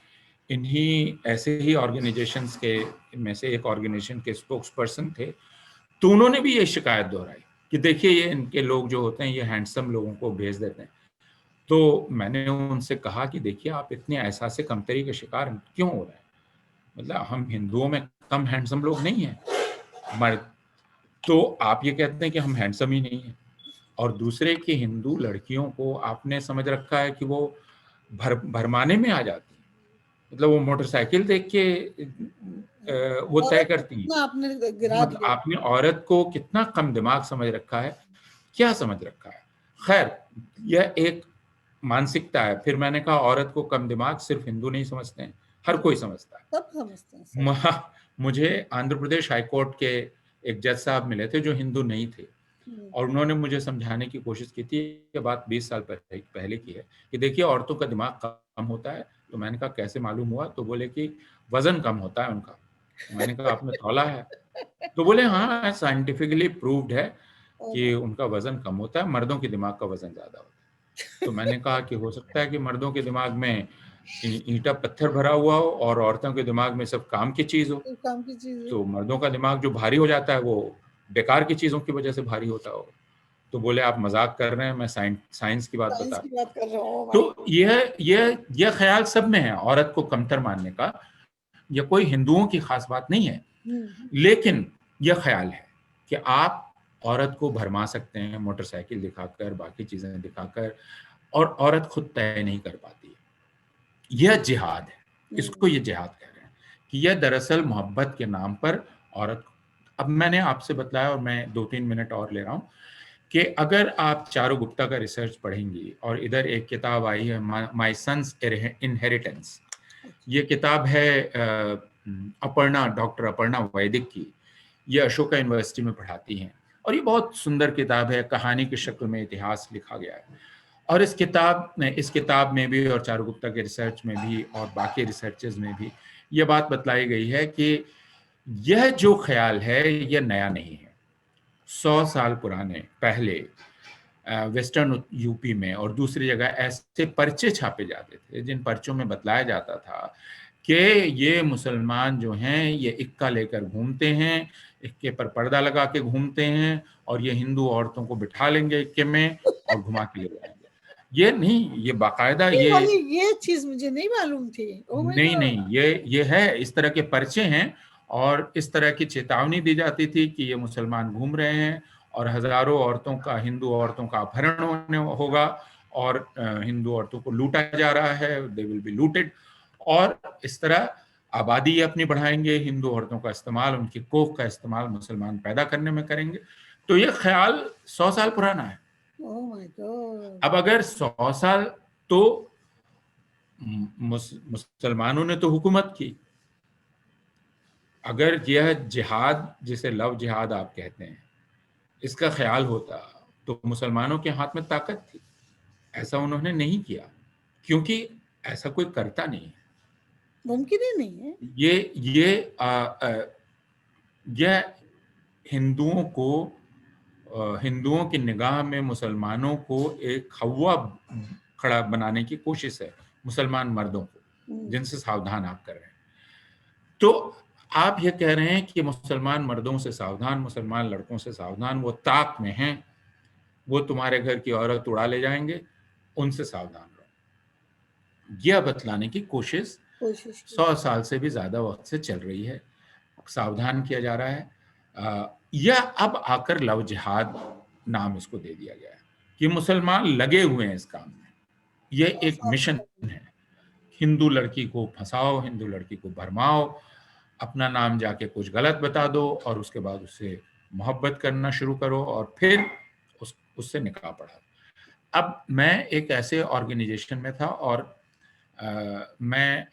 इन्हीं ऐसे ही ऑर्गेनाइज़ेशंस के में से एक ऑर्गेनाइज़ेशन के स्पोक्सपर्सन थे, तो उन्होंने भी ये शिकायत दोहराई कि देखिए ये इनके लोग जो होते हैं ये हैंडसम लोगों को भेज देते हैं। तो मैंने उनसे कहा कि देखिए आप इतने एहसास कमतरी के शिकार क्यों हो रहे हैं? मतलब हम हिंदुओं में कम हैंडसम लोग नहीं हैं, मर्द। तो आप ये कहते हैं कि हम हैंडसम ही नहीं हैं और दूसरे की हिंदू लड़कियों को आपने समझ रखा है कि वो भरमाने में आ जाती हैं। मतलब वो मोटरसाइकिल देख के वो तय औरत को करती हैं। कितना आपने गिरा मतलब दिया। आपने औरत को कितना कम दिमाग समझ रखा है, क्या समझ रखा है? खैर, यह एक मानसिकता है। फिर मैंने कहा औरत को कम दिमाग सिर्फ़ हिंदू नहीं समझते हैं, हर जी, कोई समझता है। सब समझते हैं, सच। महा मुझे आंध्र प्रदेश हाई कोर्ट के एक जज साहब मिले थे जो हिंदू नहीं थे हुँ, और उन्होंने मुझे समझाने की कोशिश की थी, ये बात 20 साल पहले की है, कि देखिए औरतों का दिमाग कम होता है। तो मैंने कहा कैसे मालूम हुआ? तो बोले कि वज़न कम होता है उनका। मैंने कहा आपने तौला है? तो बोले हाँ, साइंटिफिकली प्रूव्ड है ओह कि माय उनका वज़न कम होता है, मर्दों के दिमाग का वज़न ज़्यादा होता है। तो मैंने कहा कि हो सकता है कि मर्दों के दिमाग में ईंटा पत्थर भरा हुआ हो और औरतों के दिमाग में सब काम की चीज़ हो। गॉड! काम की चीज़ है। तो मर्दों का दिमाग जो भारी हो जाता है वो बेकार की चीज़ों की वज़ह से भारी होता होगा। तो बोले आप मज़ाक कर रहे हैं, मैं साइंस की बात बता साइंस की रहा हूँ। बात कर रहे हो, ओह माय तो यह ख़्याल सब में है औरत को कमतर मानने का, ये कोई हिंदुओं की ख़ास बात नहीं है। हुँ, हुँ, लेकिन यह ख़्याल है कि आप औरत को भरमा सकते हैं मोटरसाइकिल दिखाकर, बाकी चीज़ें दिखाकर और औरत खुद तय नहीं कर पाती है। यह जिहाद है, इसको हुँ, ये जिहाद कह रहे हैं कि यह दरअसल मोहब्बत के नाम पर औरत अब मैंने आपसे बतलाया और मैं 2-3 मिनट और ले रहा हूँ कि अगर आप चारू गुप्ता का रिसर्च पढ़ेंगी और इधर एक किताब आई है माय सन्स इनहेरिटेंस। ये किताब है अपर्णा डॉक्टर अपर्णा वैदिक की। ये अशोका यूनिवर्सिटी में पढ़ाती हैं और ये बहुत सुंदर किताब है, कहानी की शक्ल में इतिहास लिखा गया है। और इस किताब में भी और चारुगुप्ता के रिसर्च में भी और बाकी रिसर्चेज़ में भी ये बात बतलाई गई है कि यह जो ख़्याल है, यह नया नहीं है। 100 साल पुराने पहले वेस्टर्न यूपी में और दूसरी जगह ऐसे पर्चे छापे जाते थे, जिन पर्चों में बतलाया जाता था कि ये मुसलमान जो हैं, ये इक्का लेकर घूमते हैं, इक्के पर पर्दा लगा के घूमते हैं और ये हिंदू औरतों को बिठा लेंगे इक्के में और घुमा के ले जाएँगे। ये नहीं, ये बाकायदा ये ये वाली ये चीज़ मुझे नहीं मालूम थी। ओह माय नहीं, गॉड! नहीं, ये है, इस तरह के पर्चे हैं और इस तरह की चेतावनी दी जाती थी कि ये मुसलमान घूम रहे हैं और हज़ारों औरतों का हिंदू औरतों का अपहरण होने होगा और हिंदू औरतों को लूटा जा रहा है, दे विल बी लूटेड और इस तरह आबादी अपनी बढ़ाएँगे, हिंदू औरतों का इस्तेमाल, उनकी कोख का इस्तेमाल मुसलमान पैदा करने में करेंगे। तो ये ख्याल 100 साल पुराना है। Oh my God. अब अगर 100 साल, तो मुसलमानों ने तो हुकूमत की। अगर यह जिहाद, जिसे लव जिहाद आप कहते हैं, इसका ख्याल होता तो मुसलमानों के हाथ में ताकत थी। ऐसा उन्होंने नहीं किया, क्योंकि ऐसा कोई करता नहीं है। मुमकिन ही नहीं है। ये यह हिंदुओं को, हिंदुओं की निगाह में मुसलमानों को एक हवा खड़ा बनाने की कोशिश है, मुसलमान मर्दों को, जिनसे सावधान आप कर रहे हैं। तो आप ये कह रहे हैं कि मुसलमान मर्दों से सावधान, मुसलमान लड़कों से सावधान, वो ताक में हैं, वो तुम्हारे घर की औरत उड़ा ले जाएंगे, उनसे सावधान रहो। यह बतलाने की कोशिश कोशिश की। 100 साल से भी ज्यादा वक्त से चल रही है, सावधान किया जा रहा है। यह अब आकर लव जिहाद नाम इसको दे दिया गया है कि मुसलमान लगे हुए हैं इस काम में। यह एक मिशन है, हिंदू लड़की को फंसाओ, हिंदू लड़की को भरमाओ, अपना नाम जाके कुछ गलत बता दो और उसके बाद उससे मोहब्बत करना शुरू करो और फिर उससे निकाह पढ़ा। अब मैं एक ऐसे ऑर्गेनाइजेशन में था और मैं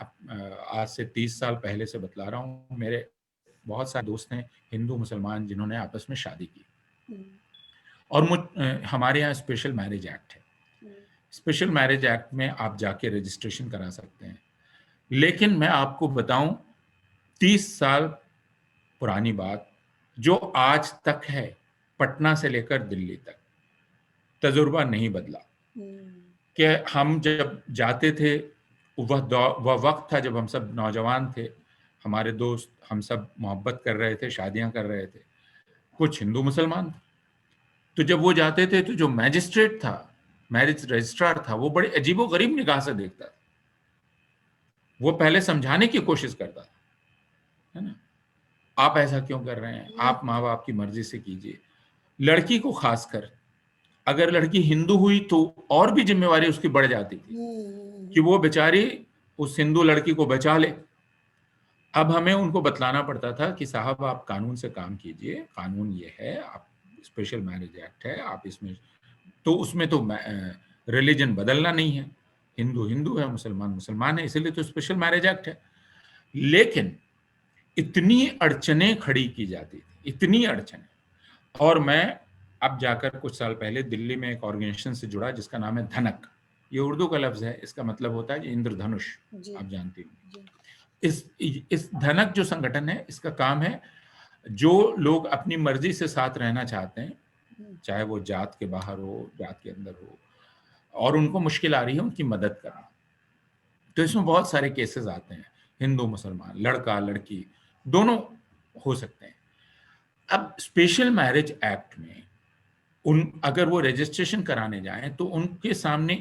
आज से 30 साल पहले से बतला रहा हूँ, मेरे बहुत सारे दोस्त हैं हिंदू मुसलमान जिन्होंने आपस में शादी की, और हमारे यहाँ स्पेशल मैरिज एक्ट है। स्पेशल मैरिज एक्ट में आप जाके रजिस्ट्रेशन करा सकते हैं। लेकिन मैं आपको बताऊं, 30 साल पुरानी बात जो आज तक है, पटना से लेकर दिल्ली तक तजुर्बा नहीं बदला। कि हम जब जाते थे, वह वक्त था जब हम सब नौजवान थे, हमारे दोस्त, हम सब मोहब्बत कर रहे थे, शादियां कर रहे थे, कुछ हिंदू मुसलमान थे। तो जब वो जाते थे तो जो मैजिस्ट्रेट था, मैरिज रजिस्ट्रार था, वो बड़े अजीबो गरीब निगाह से देखता था। वो पहले समझाने की कोशिश करता था, है ना, आप ऐसा क्यों कर रहे हैं, आप माँ बाप की मर्जी से कीजिए। लड़की को खासकर, अगर लड़की हिंदू हुई तो और भी जिम्मेवारी उसकी बढ़ जाती थी कि वो बेचारी उस हिंदू लड़की को बचा ले। अब हमें उनको बतलाना पड़ता था कि साहब आप कानून से काम कीजिए, कानून ये है, आप स्पेशल मैरिज एक्ट है, आप इसमें तो उसमें तो रिलीजन बदलना नहीं है, हिंदू हिंदू है, मुसलमान मुसलमान है, इसीलिए तो स्पेशल मैरिज एक्ट है। लेकिन इतनी अड़चने खड़ी की जाती थी, इतनी अड़चने। और मैं अब जाकर कुछ साल पहले दिल्ली में एक ऑर्गेनाइजेशन से जुड़ा जिसका नाम है धनक। ये उर्दू का लफ्ज है, इसका मतलब होता है इंद्रधनुष, आप जानती हैं। इस धनक जो संगठन है, इसका काम है जो लोग अपनी मर्जी से साथ रहना चाहते हैं, चाहे वो जात के बाहर हो, जात के अंदर हो, और उनको मुश्किल आ रही है, उनकी मदद करना। तो इसमें बहुत सारे केसेस आते हैं, हिंदू मुसलमान, लड़का लड़की दोनों हो सकते हैं। अब स्पेशल मैरिज एक्ट में अगर वो रजिस्ट्रेशन कराने जाएं तो उनके सामने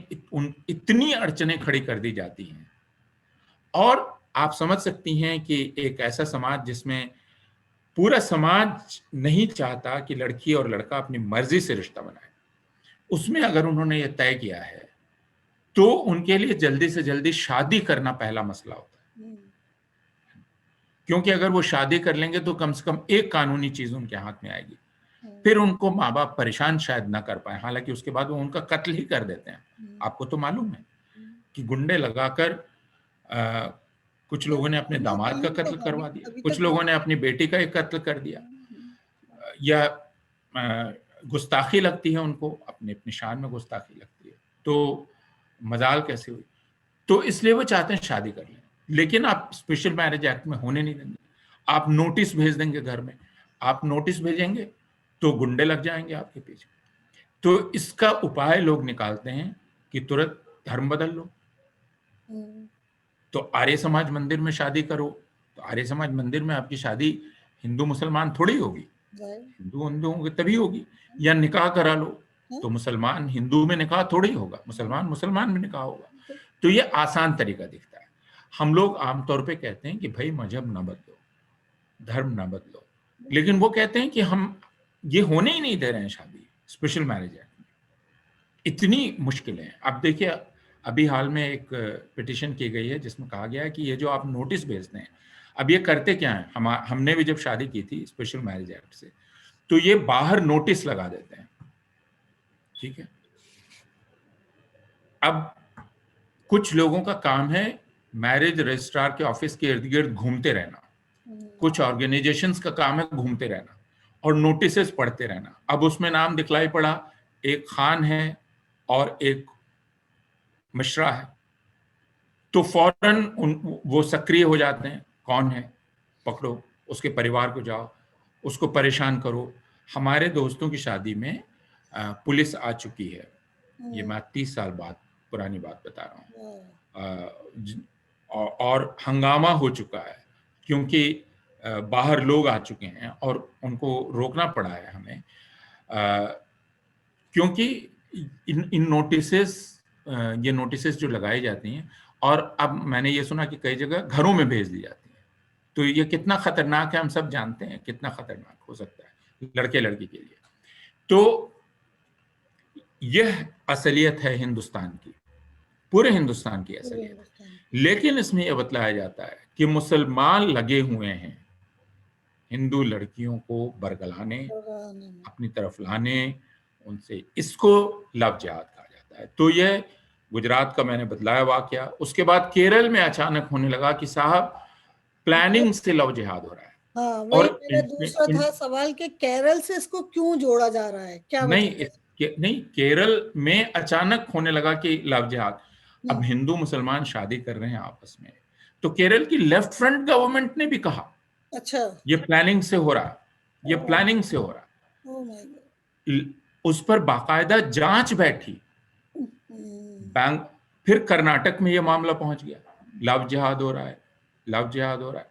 इतनी अड़चनें खड़ी कर दी जाती हैं। और आप समझ सकती हैं कि एक ऐसा समाज जिसमें पूरा समाज नहीं चाहता कि लड़की और लड़का अपनी मर्जी से रिश्ता बनाए, उसमें अगर उन्होंने ये तय किया है तो उनके लिए जल्दी से जल्दी शादी करना पहला मसला होता है। क्योंकि अगर वो शादी कर लेंगे तो कम से कम एक कानूनी चीज उनके हाथ में आएगी, फिर उनको माँ बाप परेशान शायद ना कर पाए, हालांकि उसके बाद वो उनका कत्ल ही कर देते हैं। आपको तो मालूम है कि गुंडे लगाकर कुछ लोगों ने अपने दामाद का कत्ल करवा दिया, कुछ लोगों ने अपनी बेटी का एक कत्ल कर दिया, या गुस्ताखी लगती है उनको, अपने अपनी शान में गुस्ताखी लगती है। तो मजाल कैसे हुई, तो इसलिए वो चाहते हैं शादी कर लें। लेकिन आप स्पेशल मैरिज एक्ट में होने नहीं देंगे। आप नोटिस भेज देंगे घर में, आप नोटिस भेजेंगे तो गुंडे लग जाएंगे आपके पीछे। तो इसका उपाय लोग निकालते हैं कि तुरंत धर्म बदल लो। तो आर्य समाज मंदिर में शादी करो, तो आर्य समाज मंदिर में आपकी शादी हिंदू मुसलमान थोड़ी होगी, हिंदू हिंदू होंगे तभी होगी। या निकाह करा लो, तो मुसलमान हिंदू में निकाह थोड़ी होगा, मुसलमान मुसलमान में निकाह होगा। तो ये आसान तरीका दिखता है। हम लोग आमतौर पे कहते हैं कि भाई मजहब ना बदलो, धर्म ना बदलो, लेकिन वो कहते हैं कि हम ये होने ही नहीं दे रहे हैं शादी स्पेशल मैरिज एक्ट में। इतनी मुश्किलें हैं। अब देखिए, अभी हाल में एक पिटिशन की गई है जिसमें कहा गया है कि ये जो आप नोटिस भेजते हैं, अब ये करते क्या है, हमने भी जब शादी की थी स्पेशल मैरिज एक्ट से, तो ये बाहर नोटिस लगा देते हैं, ठीक है। अब कुछ लोगों का काम है मैरिज रजिस्ट्रार के ऑफिस के इर्द गिर्द घूमते रहना, कुछ ऑर्गेनाइजेशंस का काम है घूमते रहना और नोटिसेस पढ़ते रहना। अब उसमें नाम दिखलाई पड़ा, एक खान है और एक मिश्रा है, तो फौरन वो सक्रिय हो जाते हैं, कौन है, पकड़ो, उसके परिवार को जाओ, उसको परेशान करो। हमारे दोस्तों की शादी में पुलिस आ चुकी है, ये मैं 30 साल बाद पुरानी बात बता रहा हूँ, और हंगामा हो चुका है क्योंकि बाहर लोग आ चुके हैं और उनको रोकना पड़ा है हमें, क्योंकि इन नोटिसेस, ये नोटिसेस जो लगाई जाती हैं, और अब मैंने ये सुना कि कई जगह घरों में भेज दी जाती हैं। तो ये कितना खतरनाक है हम सब जानते हैं, कितना खतरनाक हो सकता है लड़के लड़की के लिए। तो यह असलियत है हिंदुस्तान की, पूरे हिंदुस्तान की असलियत। लेकिन इसमें यह बतलाया जाता है कि मुसलमान लगे हुए हैं हिंदू लड़कियों को बरगलाने, अपनी तरफ लाने, उनसे, इसको लव जिहाद कहा जाता है। तो यह गुजरात का मैंने बतलाया वाकया। उसके बाद केरल में अचानक होने लगा कि साहब प्लानिंग से लव जिहाद हो रहा है। हाँ, वही और मेरा दूसरा था सवाल कि केरल से इसको क्यों जोड़ा जा रहा है, क्या वजह है? नहीं, केरल में अचानक होने लगा कि लव जिहाद। अब हिंदू मुसलमान शादी कर रहे हैं आपस में, तो केरल की लेफ्ट फ्रंट गवर्नमेंट ने भी कहा अच्छा, ये प्लानिंग से हो रहा, ये प्लानिंग से हो रहा। Oh my God. उस पर बाकायदा जांच बैठी। बैंक, फिर कर्नाटक में ये मामला पहुंच गया, लव जिहाद हो रहा है, लव जिहाद हो रहा है।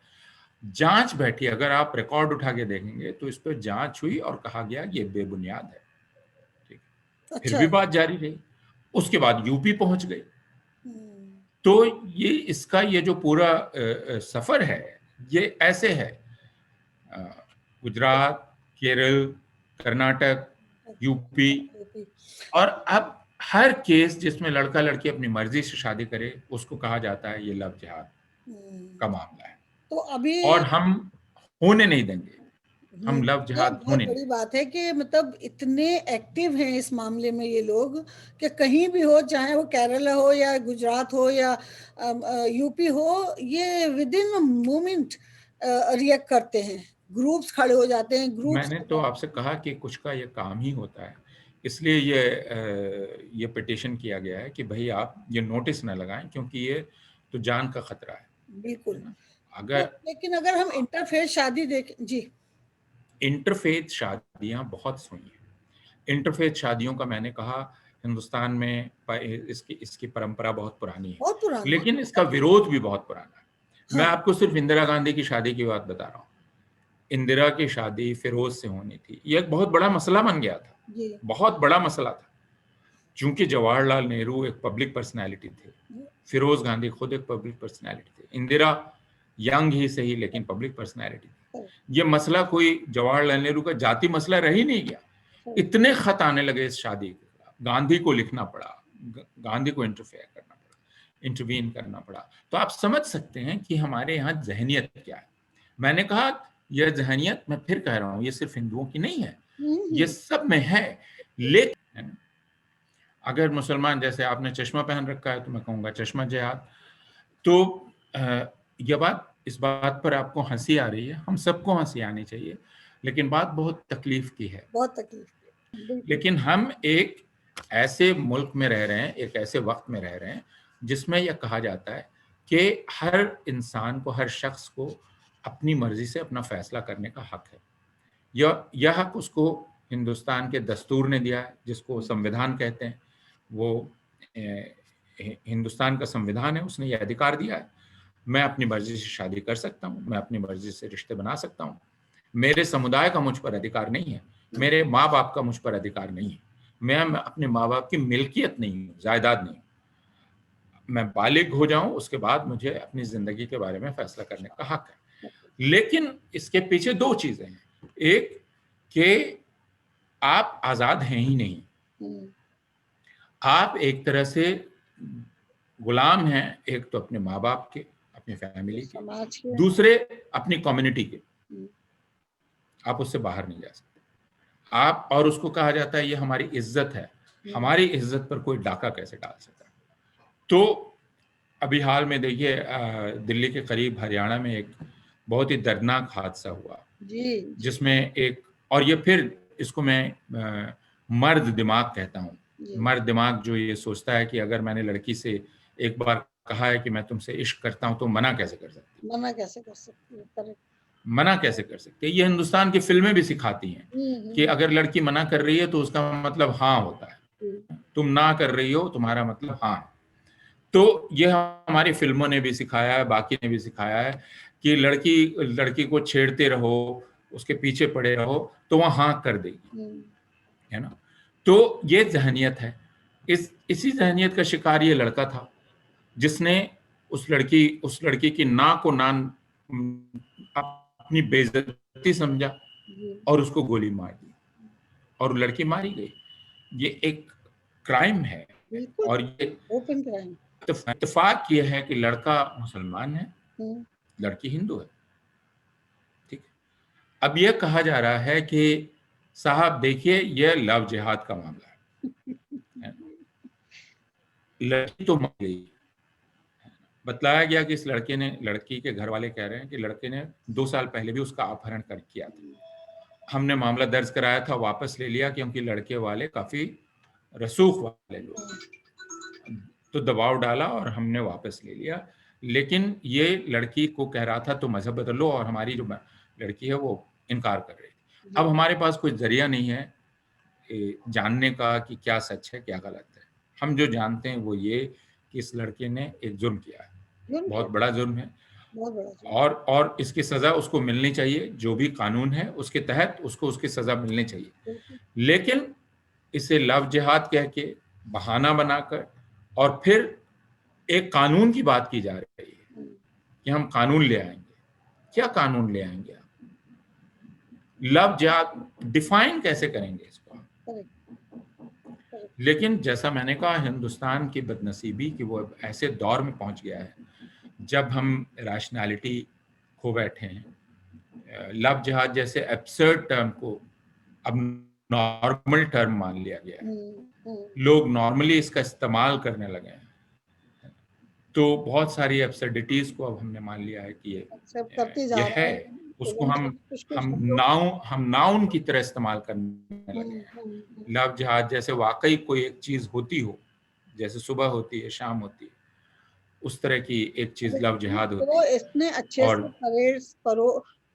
जांच बैठी, अगर आप रिकॉर्ड उठा के देखेंगे तो इस पर जांच हुई और कहा गया ये बेबुनियाद है, ठीक। फिर अच्छा। भी बात जारी रही, उसके बाद यूपी पहुंच गई। तो ये इसका ये जो पूरा सफर है ये ऐसे है, गुजरात, केरल, कर्नाटक, यूपी, और अब हर केस जिसमें लड़का लड़की अपनी मर्जी से शादी करे उसको कहा जाता है ये लव जिहाद का मामला है। तो अभी और हम होने नहीं देंगे, हम लव ये जिहाद बहुत होने नहीं बड़ी बात है कि मतलब इतने एक्टिव हैं इस मामले में ये लोग कि कहीं भी हो, चाहे वो केरला हो या गुजरात हो या यूपी हो, ये विद इन मोमेंट रिएक्ट करते हैं, ग्रुप्स खड़े हो जाते हैं, ग्रुप्स। मैंने तो आपसे कहा कि कुछ का ये काम ही होता है, इसलिए ये पिटिशन किया गया है कि भाई आप ये नोटिस ना लगाएं, क्योंकि ये तो जान का खतरा है बिल्कुल। ना। तो अगर लेकिन अगर हम इंटरफेस शादी देख जी, इंटरफेथ शादियां बहुत सुनी हैं। इंटरफेथ शादियों का मैंने कहा हिंदुस्तान में इसकी इसकी परंपरा बहुत पुरानी है, बहुत पुरानी। लेकिन इसका विरोध भी बहुत पुराना है। मैं हाँ आपको सिर्फ इंदिरा गांधी की शादी की बात बता रहा हूँ। इंदिरा की शादी फिरोज से होनी थी, यह एक बहुत बड़ा मसला बन गया था, जी। बहुत बड़ा मसला था, क्योंकि जवाहरलाल नेहरू एक पब्लिक पर्सनैलिटी थे, फिरोज गांधी खुद एक पब्लिक पर्सनैलिटी थे, इंदिरा यंग ही सही लेकिन पब्लिक पर्सनैलिटी थी। ये मसला कोई जवाहरलाल नेहरू का जाति मसला रह ही नहीं गया। इतने खत आने लगे इस शादी के खिलाफ, गांधी को लिखना पड़ा, गांधी को इंटरफेयर करना पड़ा, इंटरवीन करना पड़ा। तो आप समझ सकते हैं कि हमारे यहाँ जहनियत क्या है। मैंने कहा यह जहनियत, मैं फिर कह रहा हूँ, ये सिर्फ हिंदुओं की नहीं है, ये सब में है। लेकिन अगर मुसलमान, जैसे आपने चश्मा पहन रखा है तो मैं कहूँगा चश्मा जिहाद। तो यह बात, इस बात पर आपको हंसी आ रही है, हम सबको हंसी आनी चाहिए, लेकिन बात बहुत तकलीफ की है। बहुत तकलीफ। लेकिन हम एक ऐसे मुल्क में रह रहे हैं, एक ऐसे वक्त में रह रहे हैं जिसमें यह कहा जाता है कि हर इंसान को, हर शख्स को अपनी मर्जी से अपना फैसला करने का हक है। यह हक उसको हिंदुस्तान के दस्तूर ने दिया है, जिसको संविधान कहते हैं। वो हिंदुस्तान का संविधान है, उसने यह अधिकार दिया है। मैं अपनी मर्जी से शादी कर सकता हूँ, मैं अपनी मर्जी से रिश्ते बना सकता हूँ। मेरे समुदाय का मुझ पर अधिकार नहीं है, मेरे माँ बाप का मुझ पर अधिकार नहीं है, मैं अपने माँ बाप की मिल्कियत नहीं हूँ, जायदाद नहीं हूँ। मैं बालिग हो जाऊं उसके बाद मुझे अपनी जिंदगी के बारे में फैसला करने का हक है। लेकिन इसके पीछे दो चीजें हैं। एक कि आप आजाद हैं ही नहीं, आप एक तरह से गुलाम हैं, एक तो अपने माँ बाप के, अपनी फैमिली के, समाज के, दूसरे अपनी कम्युनिटी के। आप उससे बाहर नहीं जा सकते। आप, और उसको कहा जाता है ये हमारी इज्जत है, हमारी इज्जत पर कोई डाका कैसे डाल सकता है। तो अभी हाल में देखिए दिल्ली के करीब हरियाणा में एक बहुत ही दर्दनाक हादसा हुआ, जी जी जिसमें एक, और ये फिर इसको मैं मर्द दिमाग कहता हूँ। जी। मर्द दिमाग जो ये सोचता है कि अगर मैंने लड़की से एक बार कहा है कि मैं तुमसे इश्क करता हूँ, तो मना कैसे कर सकती है, मना कैसे कर सकती है, करेक्ट। मना कैसे कर सकते हैं। ये हिंदुस्तान की फिल्में भी सिखाती हैं कि हम्म। अगर लड़की मना कर रही है तो उसका मतलब हाँ होता है, तुम ना कर रही हो तुम्हारा मतलब हाँ है। तो ये हमारी फिल्मों ने भी सिखाया है, बाकी ने भी सिखाया है कि लड़की लड़की को छेड़ते रहो, उसके पीछे पड़े रहो तो वह हाँ कर देगी, हम्म। है ना। तो ये जहनियत है, इसी जहनियत का शिकार ये लड़का था, जिसने उस लड़की की ना को अपनी बेइज्जती समझा जी और उसको गोली मार दी, और लड़की मारी गई। ये एक क्राइम है, बिल्कुल। और ये ओपन क्राइम। इत्तेफाक ये है कि लड़का मुसलमान है, हम्म। लड़की हिंदू है, ठीक है। अब यह कहा जा रहा है कि साहब देखिए यह लव जिहाद का मामला है। लड़की तो मर गई, बतलाया गया कि इस लड़के ने, लड़की के घर वाले कह रहे हैं कि लड़के ने 2 साल पहले भी उसका अपहरण कर किया था। हमने मामला दर्ज कराया था, वापस ले लिया क्योंकि लड़के वाले काफी रसूख वाले लोग, तो दबाव डाला और हमने वापस ले लिया। लेकिन ये लड़की को कह रहा था तो मजहब बदल लो, और हमारी जो लड़की है वो इनकार कर रही थी। अब जी हमारे पास कोई जरिया नहीं है जानने का कि क्या सच है क्या गलत है। हम जो जानते हैं वो ये कि इस लड़के ने एक जुर्म किया है, जुर्म किया, बहुत बड़ा जुर्म है, बहुत बड़ा जुर्म। और इसकी सजा उसको मिलनी चाहिए, जो भी कानून है उसके तहत उसको उसकी सजा मिलनी चाहिए। बिल्कुल। लेकिन इसे लव जिहाद कह के, बहाना बनाकर, और फिर एक कानून की बात की जा रही है हम्म। कि हम कानून ले आएंगे। क्या कानून ले आएंगे आप? लव जिहाद डिफाइन कैसे करेंगे इसको? Correct correct. लेकिन जैसा मैंने कहा, हिंदुस्तान की बदनसीबी कि वो अब ऐसे दौर में पहुंच गया है जब हम रैशनैलिटी खो बैठे हैं। लव जिहाद जैसे एब्सर्ड टर्म को अब नॉर्मल टर्म मान लिया गया है, हम्म। लोग नॉर्मली इसका इस्तेमाल करने लगे हैं। तो बहुत सारी एब्सर्डिटीज को अब हमने मान लिया है कि एक्सेप्ट करते ये जा है, रहे हैं। उसको इवेंचुअली कुछ कुछ लोग। हम नाउन की तरह इस्तेमाल करने लगे हैं। लव जिहाद जैसे वाकई कोई एक चीज होती हो, जैसे सुबह होती है शाम होती है, उस तरह की एक चीज लव लेकिन जिहाद होती वो है। इतने अच्छे और से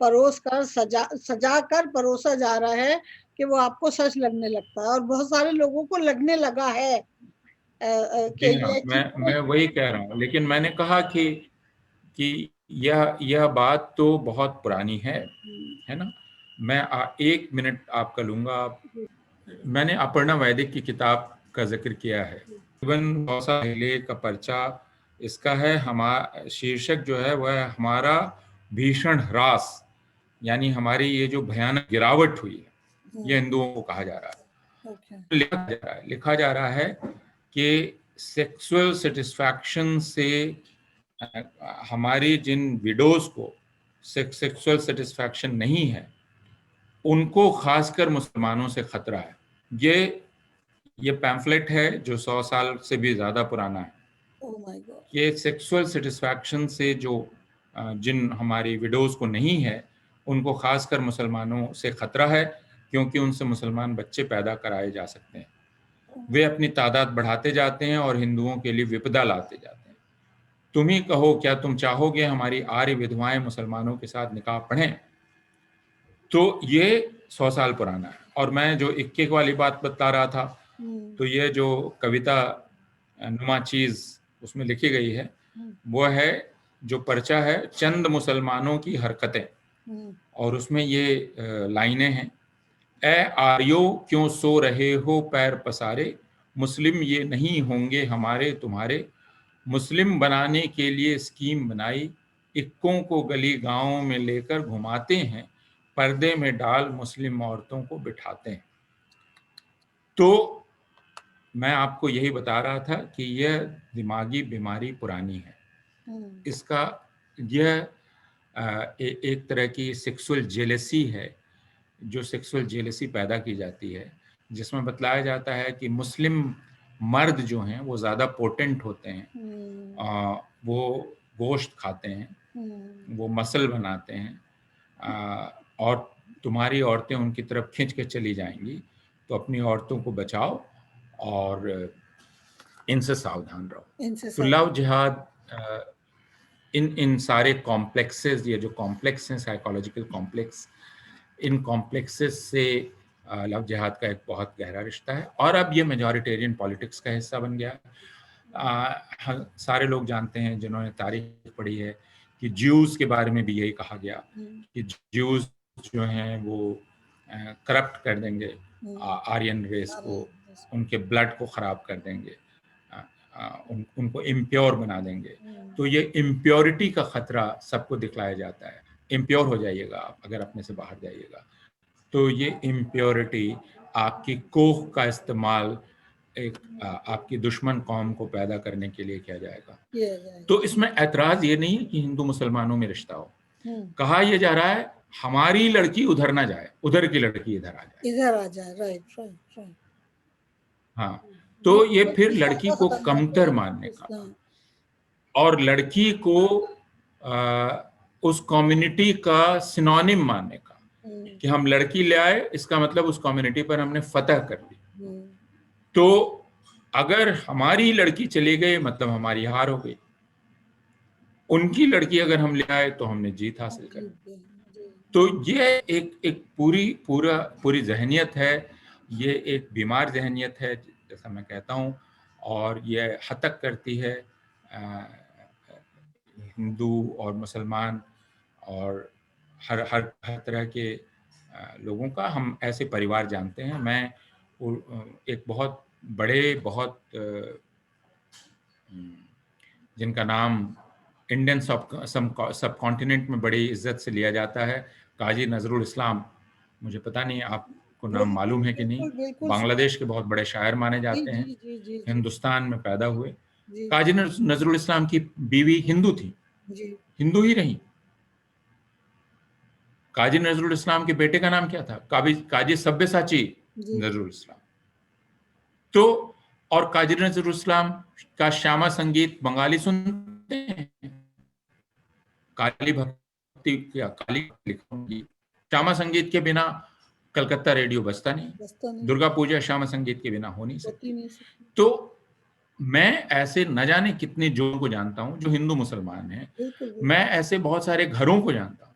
परोस कर सजा कर परोसा जा रहा है कि वो आपको सच लगने लगता है, और बहुत सारे लोगों को लगने लगा है कि जी हाँ, ये चीज। मैं वही कह रहा हूँ, लेकिन मैंने कहा कि यह बात तो बहुत पुरानी है ना। मैं 1 मिनट आपका लूंगा। मैंने अपर्णा वैदिक की किताब का जिक्र किया है, इवन गौसा पहले का पर्चा इसका है, हमारा शीर्षक जो है वह हमारा भीषण ह्रास, यानी हमारी ये जो भयानक गिरावट हुई है, ये हिंदुओं को कहा जा रहा है। ओके। लिखा जा रहा है कि सेक्सुअल सेटिस्फैक्शन से हमारी जिन विडोज को सेक्सुअल सेटिस्फैक्शन नहीं है, उनको खासकर मुसलमानों से खतरा है। ये पैम्फलेट है जो 100 साल से भी ज्यादा पुराना है। Oh my God. ये सेक्सुअल सेटिस्फैक्शन से जो जिन हमारी विडोज को नहीं है, उनको खासकर मुसलमानों से खतरा है, क्योंकि उनसे मुसलमान बच्चे पैदा कराए जा सकते हैं। वे अपनी तादाद बढ़ाते जाते हैं और हिंदुओं के लिए विपदा लाते जाते हैं। तुम ही कहो, क्या तुम चाहोगे हमारी आर्य विधवाएं मुसलमानों के साथ निकाह पढ़ें? तो ये 100 साल पुराना है। और मैं जो इक्के वाली बात बता रहा था, तो ये जो कविता नुमा चीज उसमें लिखी गई है, वो है, जो पर्चा है, चंद मुसलमानों की हरकतें, और उसमें ये लाइनें हैं। ए आर्यो क्यों सो रहे हो पैर पसारे, मुस्लिम ये नहीं होंगे हमारे तुम्हारे, मुस्लिम बनाने के लिए स्कीम बनाई, इक्कों को गली गांवों में लेकर घुमाते हैं, पर्दे में डाल मुस्लिम औरतों को बिठाते हैं। तो मैं आपको यही बता रहा था कि यह दिमागी बीमारी पुरानी है। इसका यह एक तरह की सेक्सुअल जेलेसी है जो सेक्सुअल जेलसी पैदा की जाती है, जिसमें बतलाया जाता है कि मुस्लिम मर्द जो हैं वो ज़्यादा पोटेंट होते हैं, वो गोश्त खाते हैं, वो मसल बनाते हैं, और तुम्हारी औरतें उनकी तरफ खींच के चली जाएंगी, तो अपनी औरतों को बचाओ और इनसे सावधान रहो। तो लव जिहाद इन इन सारे कॉम्प्लेक्सेस, ये जो कॉम्प्लेक्स हैं, साइकोलॉजिकल कॉम्प्लेक्स, इन कॉम्प्लेक्सेस से लव जिहाद का एक बहुत गहरा रिश्ता है, और अब ये मेजॉरिटेरियन पॉलिटिक्स का हिस्सा बन गया। सारे लोग जानते हैं जिन्होंने तारीख पढ़ी है कि ज्यूज के बारे में भी यही कहा गया कि ज्यूज जो हैं वो करप्ट कर देंगे आर्यन रेस को, उनके ब्लड को खराब कर देंगे, उनको इम्प्योर बना देंगे। तो ये इम्प्योरिटी का खतरा सबको दिखलाया जाता है। इम्प्योर हो जाइएगा आप अगर अपने से बाहर जाइएगा। तो ये इम्प्योरिटी, आपकी कोख का इस्तेमाल एक आपकी दुश्मन कौम को पैदा करने के लिए किया जाएगा। तो इसमें ऐतराज ये नहीं है कि हिंदू मुसलमानों में रिश्ता हो। कहा यह जा रहा है हमारी लड़की उधर ना जाए, उधर की लड़की इधर आ जाए, इधर आ जाए। Right right right. हाँ, तो ये फिर लड़की को कमतर मानने का और लड़की को उस कम्युनिटी का सिनोनिम मानने का कि हम लड़की ले आए, इसका मतलब उस कम्युनिटी पर हमने फतह कर ली। तो अगर हमारी लड़की चली गई मतलब हमारी हार हो गई, उनकी लड़की अगर हम ले आए तो हमने जीत हासिल कर ली। तो ये एक पूरी जहनियत है, ये एक बीमार जहनियत है जैसा मैं कहता हूँ, और ये हतक करती है हिंदू और मुसलमान और हर तरह के लोगों का। हम ऐसे परिवार जानते हैं। मैं एक बहुत बड़े, बहुत जिनका नाम इंडियन सब कॉन्टिनेंट में बड़ी इज्जत से लिया जाता है, काजी नजरुल इस्लाम, मुझे पता नहीं आपको नाम मालूम है कि नहीं, बांग्लादेश के बहुत बड़े शायर माने जाते हैं, हिंदुस्तान में पैदा हुए। काजी नजरुल इस्लाम की बीवी हिंदू थी, हिंदू ही रही। काजी नजरुल इस्लाम के बेटे का नाम क्या था? काजी सब्यसाची नजरुल इस्लाम। तो और काजी नजरुल इस्लाम का श्यामा संगीत बंगाली सुनते हैं, काली भक्ति या काली लिखूंगी, श्यामा संगीत के बिना कलकत्ता रेडियो बजता नहीं, दुर्गा पूजा श्यामा संगीत के बिना हो नहीं सकती। तो मैं ऐसे न जाने कितने जोड़ों को जानता हूं जो हिंदू मुसलमान हैं। मैं ऐसे बहुत सारे घरों को जानता हूं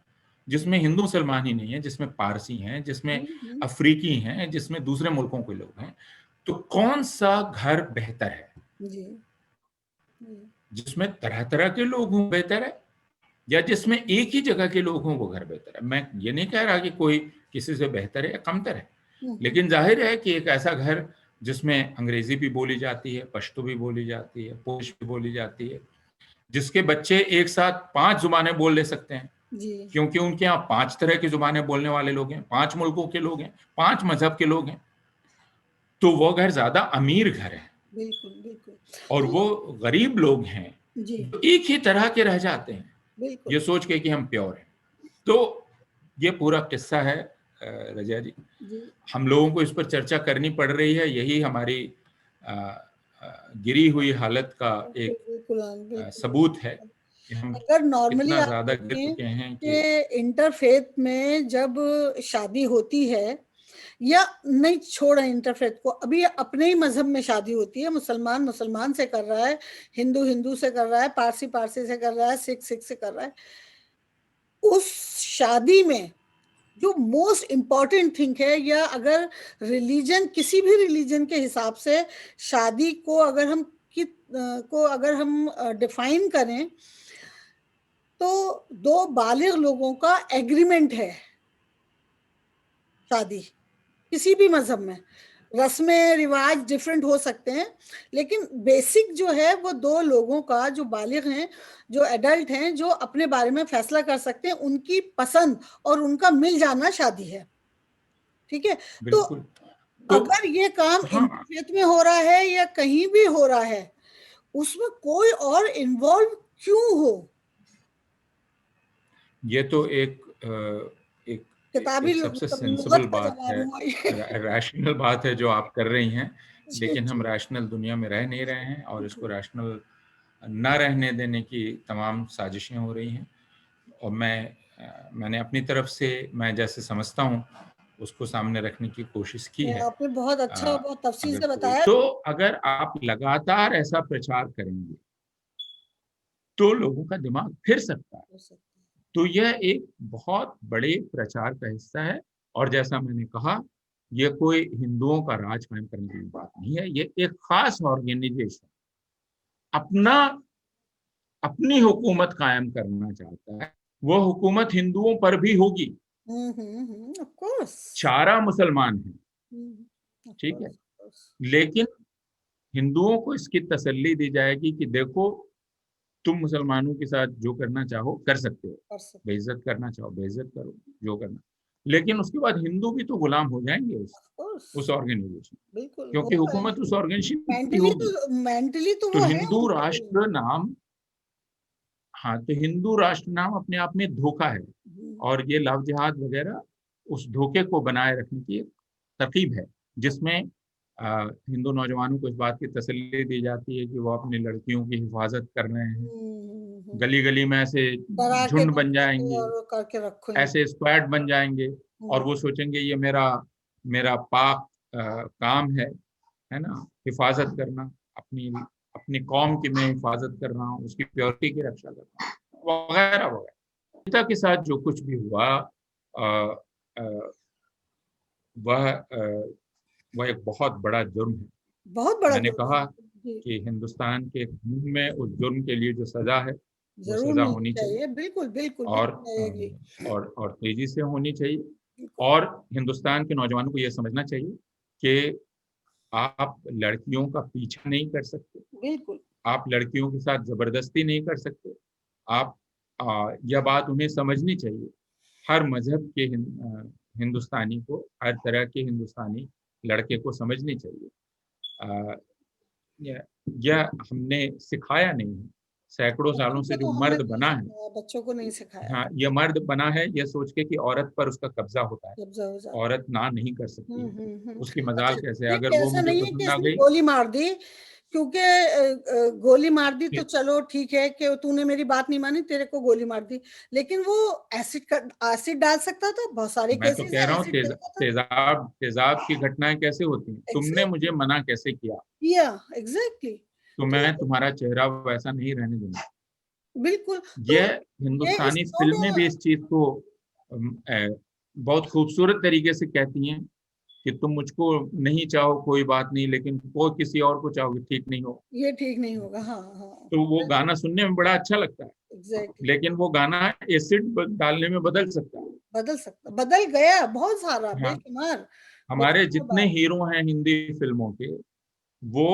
जिसमें हिंदू मुसलमान ही नहीं है, जिसमें पारसी हैं, जिसमें अफ्रीकी हैं, जिसमें दूसरे मुल्कों के लोग हैं। तो कौन सा घर बेहतर है? जिसमें तरह तरह के लोग हों बेहतर है, या जिसमें एक ही जगह के लोग हों वो घर बेहतर है? मैं ये नहीं कह रहा कि कोई किसी से बेहतर है या कमतर है, लेकिन जाहिर है कि एक ऐसा घर जिसमें अंग्रेजी भी बोली जाती है, पश्तो भी बोली जाती है, पोश भी बोली जाती है, जिसके बच्चे एक साथ 5 जुबानें बोल ले सकते हैं, क्योंकि उनके यहाँ 5 तरह की जुबानें बोलने वाले लोग हैं, 5 मुल्कों के लोग हैं, 5 मजहब के लोग हैं, तो वो घर ज्यादा अमीर घर है। बिल्कुल बिल्कुल। और वो गरीब लोग हैं जो एक ही तरह के रह जाते हैं ये सोच के कि हम प्योर हैं। तो ये पूरा किस्सा है रजिया जी। हम लोगों को इस पर चर्चा करनी पड़ रही है, यही हमारी गिरी हुई हालत का एक सबूत है कि हम अगर नॉर्मली इतना ज्यादा गिर चुके हैं कि इंटरफेथ में जब शादी होती है, या नहीं छोड़ा इंटरफेथ को, अभी अपने ही मजहब में शादी होती है, मुसलमान मुसलमान से कर रहा है, हिंदू हिंदू से कर रहा है, पारसी पारसी से कर रहा है, सिख सिख से कर रहा है, उस शादी में जो मोस्ट इम्पॉर्टेंट थिंग है, या अगर रिलीजन, किसी भी रिलीजन के हिसाब से शादी को अगर हम डिफाइन करें, तो 2 बालिग लोगों का एग्रीमेंट है शादी। किसी भी मजहब में रस्में रिवाज डिफरेंट हो सकते हैं, लेकिन बेसिक जो है वो 2 लोगों का, जो बालिग हैं, जो एडल्ट हैं, जो अपने बारे में फैसला कर सकते हैं, उनकी पसंद और उनका मिल जाना शादी है। ठीक है? तो अगर ये काम इंटरफेथ में हो रहा है या कहीं भी हो रहा है, उसमें कोई और इन्वॉल्व क्यों हो? ये तो एक किताबी एक सबसे सेंसिबल लुगत का बात है, जमाना हुआ ये। रैशनल बात है जो आप कर रही हैं, जी, लेकिन हम जी। रैशनल दुनिया में रह नहीं रहे हैं और इसको जी। रैशनल ना रहने देने की तमाम साजिशें हो रही हैं। और मैंने अपनी तरफ से मैं जैसे समझता हूँ, उसको सामने रखने की कोशिश की नहीं, है। आपने बहुत अच्छा, अ, बहुत तफ़सील अगर से कोई बताया। तो अगर आप लगातार ऐसा प्रचार करेंगे, तो लोगों का दिमाग फिर सकता है। हो सकता है। तो यह एक बहुत बड़े प्रचार का हिस्सा है और जैसा मैंने कहा, ये कोई हिंदुओं का राज कायम करने की बात नहीं है, ये एक खास ऑर्गेनाइजेशन अपना अपनी हुकूमत कायम करना चाहता है। वो हुकूमत हिंदुओं पर भी होगी, हुँ, हुँ, हुँ, ऑफ़ कोर्स। चारा मुसलमान हैं, हुँ, ऑफ़ ठीक है? Course, of course. लेकिन हिंदुओं को इसकी तसल्ली दी जाएगी कि देखो, तुम मुसलमानों के साथ जो करना चाहो कर सकते हो, कर सकते हैं, बेइज्जत करना चाहो बेइज्जत करो, जो करना। लेकिन उसके बाद हिंदू भी तो गुलाम हो जाएँगे ऑफ़ कोर्स। उस ऑर्गेनाइजेशन, बिल्कुल, क्योंकि वो है। हुकूमत उस ऑर्गेनाइजेशन की मेंटली होगी। तो मेंटली तो तो वो है हिंदू उनके लिए। राष्ट्र नाम हाँ, तो हिंदू राष्ट्र नाम अपने आप में धोखा है हुँ, और ये लव जिहाद वगैरह उस धोखे को बनाए रखने की एक तरकीब है, जिसमें हिंदू नौजवानों को इस बात की तसल्ली दी जाती है कि वो अपनी लड़कियों की हिफाज़त कर रहे हैं। हुँ, हुँ, हुँ। गली-गली में ऐसे डरा के, झुंड बन धमका के जाएँगे, और वो करके रखो इन। ऐसे स्क्वाड बन जाएँगे और हुँ, वो सोचेंगे ये मेरा मेरा पाक काम है ना? हिफाज़त करना, अपनी अपनी कौम की मैं हिफाज़त कर रहा हूँ, उसकी प्योरिटी की रक्षा कर रहा हूँ, वगैरह-वगैरह। पिता के साथ जो कुछ भी हुआ अ अ, वह एक बहुत बड़ा जुर्म है। बहुत बड़ा मैंने जुर्म कहा है। जी, कि हिंदुस्तान के कानून में उस जुर्म के लिए जो सज़ा है, वो ज़रूर सज़ा मिलनी होनी चाहिए चाहिए। बिल्कुल, बिल्कुल, और बिल्कुल, आई एग्री। और तेज़ी से होनी चाहिए बिल्कुल, और हिंदुस्तान के नौजवानों को ये समझना चाहिए कि आप लड़कियों का पीछा नहीं कर सकते, बिल्कुल। आप लड़कियों के साथ ज़बरदस्ती नहीं कर सकते। आप यह बात उन्हें समझनी चाहिए। हर मज़हब के हिंदुस्तानी को, हर तरह के हिंदुस्तानी लड़के को समझनी चाहिए। अ, यह यह हमने सिखाया नहीं है। सैकड़ों बच्चों सालों को से जो तो हमने मर्द नहीं बना है सिखाया, बच्चों को नहीं सिखाया हाँ, था। ये मर्द बना है ये सोच के कि औरत पर उसका कब्ज़ा होता है। कब्ज़ा हो जाता औरत ना नहीं कर है। सकती हुँ, है। हुँ, हुँ। उसकी अच्छा, मजाल कैसे है? ठीक अगर है, वो ऐसा मुझे नहीं है कि पसंद आ इसने गई गोली मार दी, क्योंकि गोली मार दी तो फिर चलो ठीक है कि तूने मेरी बात नहीं मानी, तेरे को गोली मार दी। लेकिन वो एसिड डाल सकता था, बहुत सारे मैं तो केसेज़ कह हैं रहा हूँ एसिड फेंकता था। तेज़ाब की घटनाएँ कैसे होती हैं? तुमने एग्ज़ैक्टली, मुझे मना कैसे किया? किया, एग्ज़ैक्टली। तो तो मैं तुम्हारा चेहरा वैसा नहीं रहने दूँगा। बिल्कुल, तो ये ये हिंदुस्तानी फ़िल्में स्टोन भी इस चीज़ को बहुत खूबसूरत तरीके से कहती हैं कि तुम मुझको नहीं चाहो कोई बात नहीं, लेकिन कोई किसी और को चाहोगे ठीक नहीं हो। ये ठीक नहीं होगा। हाँ, हाँ। तो वो बिल्कुल, गाना सुनने में बड़ा अच्छा लगता है, एग्ज़ैक्टली। लेकिन वो गाना एसिड ब डालने में बदल सकता है। बदल गया बहुत सारा हाँ, बेशुमार, हमारे बेशुमार जितने बार। हीरो हैं हिंदी फ़िल्मों के, वो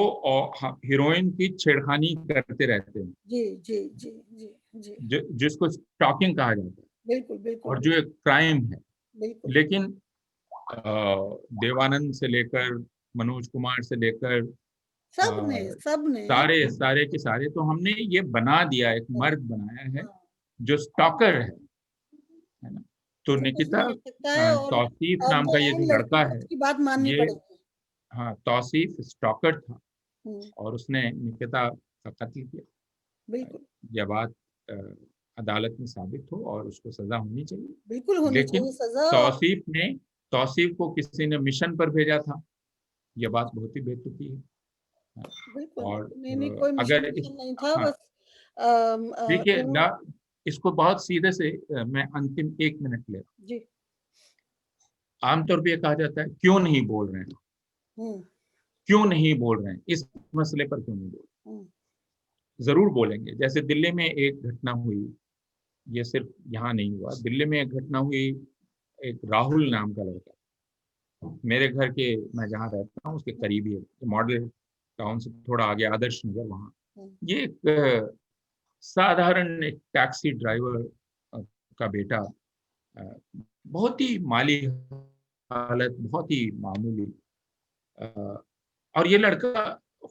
हीरोइन की छेड़खानी करते रहते हैं, जी, जी, जी, जी, जी। जिसको स्टॉकिंग कहा जाता है बिल्कुल, बिल्कुल, और जो बिल्कुल, एक क्राइम है। बिल्कुल। लेकिन देवानंद से लेकर मनोज कुमार से लेकर सबने, सबने सारे के सारे तो हमने ये बना दिया, एक बना। मर्द बनाया है हाँ, जो स्टॉकर है ना? तो जो कुछ भी निकिता कर सकता है और तौसीफ एट नाम द का ये जो एंड लड़की लड़का को है, उसकी बात माननी ये पड़ेगी। हाँ, तौसीफ स्टॉकर था हुँ, और उसने निकिता का कत्ल किया। बिल्कुल, यह बात अ, अदालत में साबित हो और उसको सज़ा होनी चाहिए। बिल्कुल होनी लेकिन चाहिए सज़ा। और तौसीफ ने तौसीफ को किसी ने मिशन पर भेजा था, ये बात बहुत ही बेतुकी है। बिल्कुल, और नहीं, नहीं, कोई अगर इस मिशन-विशन नहीं था हाँ, बस देखिए दोनों। ना इसको बहुत सीधे से मैं अंतिम 1 मिनट ले जी, आमतौर पे ये कहा जाता है, क्यों नहीं बोल रहे हैं? हुँ, क्यों नहीं बोल रहे हैं? इस मसले पर क्यों नहीं बोल रहे? हुँ, ज़रूर बोलेंगे। जैसे दिल्ली में एक घटना हुई, ये सिर्फ़ यहाँ नहीं हुआ, दिल्ली में एक घटना हुई, एक राहुल नाम का लड़का, मेरे घर के मैं जहाँ रहता हूँ उसके हुँ, करीब ही है, मॉडल टाउन से थोड़ा आगे आदर्श नगर वहाँ। हुँ, ये एक साधारण एक टैक्सी ड्राइवर अ, का बेटा अ, बहुत ही माली हालत, बहुत ही मामूली अ, और ये लड़का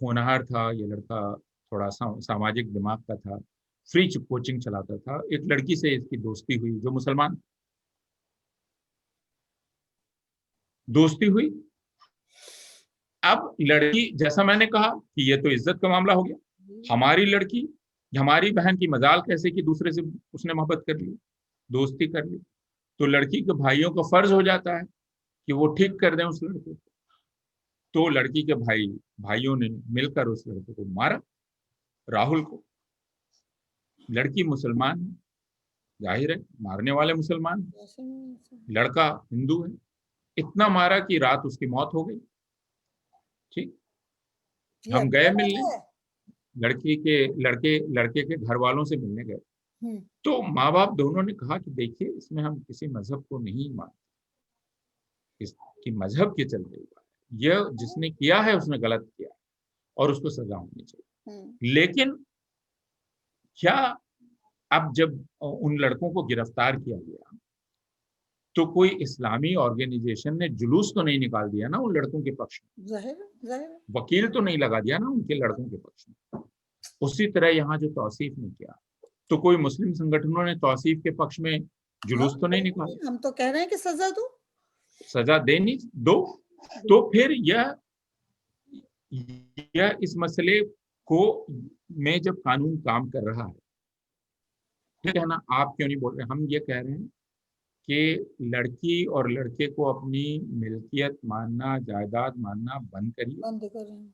होनहार था, ये लड़का थोड़ा सामाजिक दिमाग का था, फ्री कोचिंग चलाता था। एक लड़की से इसकी दोस्ती हुई जो मुसलमान दोस्ती हुई। अब लड़की, जैसा मैंने कहा कि ये तो इज्जत का मामला हो गया, हमारी लड़की, हमारी बहन की मजाल कैसे कि दूसरे से उसने मोहब्बत कर ली, दोस्ती कर ली, तो लड़की के भाइयों का फर्ज हो जाता है कि वो ठीक कर दें उस लड़के को। तो लड़की के भाइयों ने मिलकर उस लड़के को मारा, राहुल को। लड़की मुसलमान है, जाहिर है मारने वाले मुसलमान है, लड़का हिंदू है। इतना मारा कि रात उसकी मौत हो गई। ठीक, हम गए मिलने, लड़के के घर वालों से मिलने गए, तो माँ बाप दोनों ने कहा कि देखिए, इसमें हम किसी मजहब को नहीं मानते, इसकी मजहब के चलते हुआ है, यह जिसने किया है उसने गलत किया और उसको सजा होनी चाहिए। लेकिन क्या, अब जब उन लड़कों को गिरफ्तार किया गया तो कोई इस्लामी ऑर्गेनाइजेशन ने जुलूस तो नहीं निकाल दिया ना उन लड़कों के पक्ष में, जाहिर वकील तो नहीं लगा दिया ना उनके लड़कों के पक्ष में। उसी तरह यहाँ जो तौसीफ ने किया, तो कोई मुस्लिम संगठनों ने तौसीफ के पक्ष में जुलूस तो नहीं निकाला। हम तो कह रहे हैं कि सजा दो, सजा देनी दो। तो फिर यह इस मसले को में जब कानून काम कर रहा है, ठीक है ना, आप क्यों नहीं बोल रहे, हम ये कह रहे हैं कि लड़की और लड़के को अपनी मिल्कियत मानना, जायदाद मानना बंद करिए। बंद करें।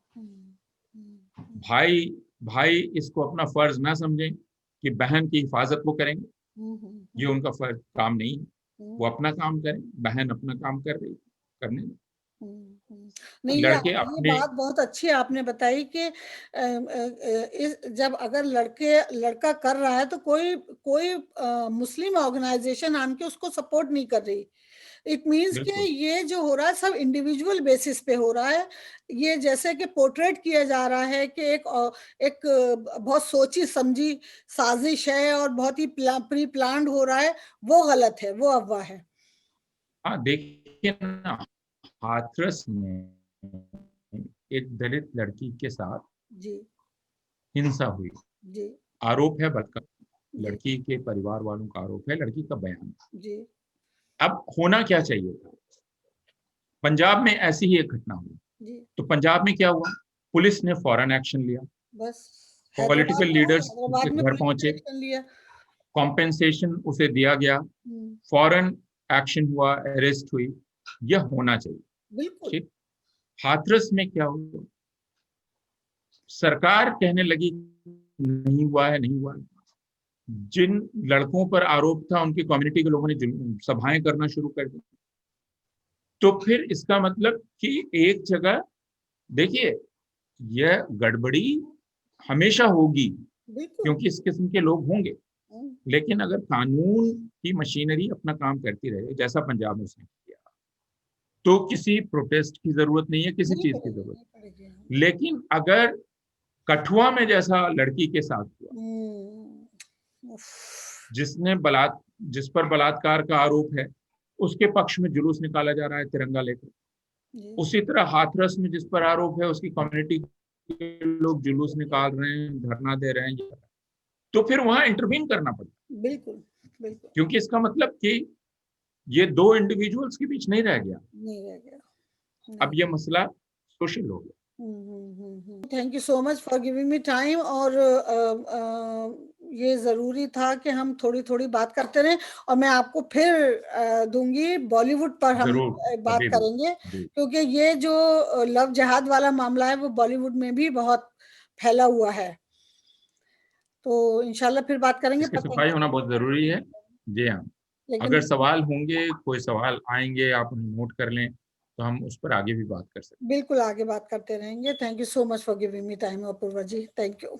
भाई भाई इसको अपना फर्ज ना समझें कि बहन की हिफाजत वो करेंगे, ये उनका फर्ज काम नहीं है। वो अपना काम करें, बहन अपना काम कर रही, करने दें। नहीं, लड़के ये अपने, बात बहुत अच्छी आपने बताई कि जब अगर लड़का कर रहा है तो कोई कोई मुस्लिम ऑर्गेनाइजेशन आन के उसको सपोर्ट नहीं कर रही। इट मीन्स कि बिल्कुल ये जो हो रहा है सब इंडिविजुअल बेसिस पे हो रहा है। ये जैसे कि पोर्ट्रेट किया जा रहा है कि एक बहुत सोची समझी साजिश है और बहुत ही प्री प्लान्ड हो रहा है, वो गलत है, वो अफवाह है। हाँ देखिए ना, हाथरस में एक दलित लड़की के साथ जी हिंसा हुई, जी आरोप है बलात्कार, जी लड़की के परिवार वालों का आरोप है, लड़की का बयान। जी अब होना क्या चाहिए था, पंजाब में ऐसी ही एक घटना हुई, जी तो पंजाब में क्या हुआ, पुलिस ने फौरन एक्शन लिया, बस पॉलिटिकल लीडर्स उसके हैदराबाद में घर पुलिस ने पहुंचे, एक्शन लिया। कॉम्पेंसेशन उसे दिया गया, फौरन एक्शन हुआ, अरेस्ट हुई। यह होना चाहिए। बिल्कुल ठीक, हाथरस में क्या हुआ, सरकार कहने लगी नहीं हुआ है, नहीं हुआ है। जिन लड़कों पर आरोप था उनकी कम्युनिटी के लोगों ने सभाएं करना शुरू कर दी। तो फिर इसका मतलब कि एक जगह, देखिए, यह गड़बड़ी हमेशा होगी बिल्कुल। क्योंकि इस किस्म के लोग होंगे, लेकिन अगर कानून की मशीनरी अपना काम करती रहे जैसा पंजाब में उसने किया, तो किसी प्रोटेस्ट की जरूरत नहीं है, किसी नहीं चीज की पड़ेगी, जरूरत। नहीं पड़ेगी। लेकिन अगर कठुआ में जैसा लड़की के साथ हुआ, उफ, जिस पर बलात्कार का आरोप है, उसके पक्ष में जुलूस निकाला जा रहा है तिरंगा लेकर, जी उसी तरह हाथरस में जिस पर आरोप है उसकी कम्युनिटी के लोग जुलूस निकाल रहे हैं, धरना दे रहे हैं, तो फिर वहां इंटरवीन करना पड़ता, बिल्कुल बिल्कुल। क्योंकि इसका मतलब कि ये दो इंडिविजुअल्स के बीच नहीं रह गया, नहीं रह गया, अब नहीं। ये मसला सोशल हो गया। Thank you so much for giving me time. और ये ज़रूरी था कि हम थोड़ी थोड़ी बात करते रहें, और मैं आपको फिर दूंगी, बॉलीवुड पर हम जरूर, बात कभी भी करेंगे, जी। क्योंकि ये जो लव जिहाद वाला मामला है वो बॉलीवुड में भी बहुत फैला हुआ है। तो इंशाल्लाह फिर बात करेंगे, इसकी पता सफाई होना बहुत जरूरी है। जी हाँ, लेकिन अगर सवाल होंगे, कोई सवाल आएंगे, आप उन्हें नोट कर लें, तो हम उस पर आगे भी बात कर सकते हैं। बिल्कुल आगे बात करते रहेंगे। Thank you so much for giving me time Apoorva ji, thank you.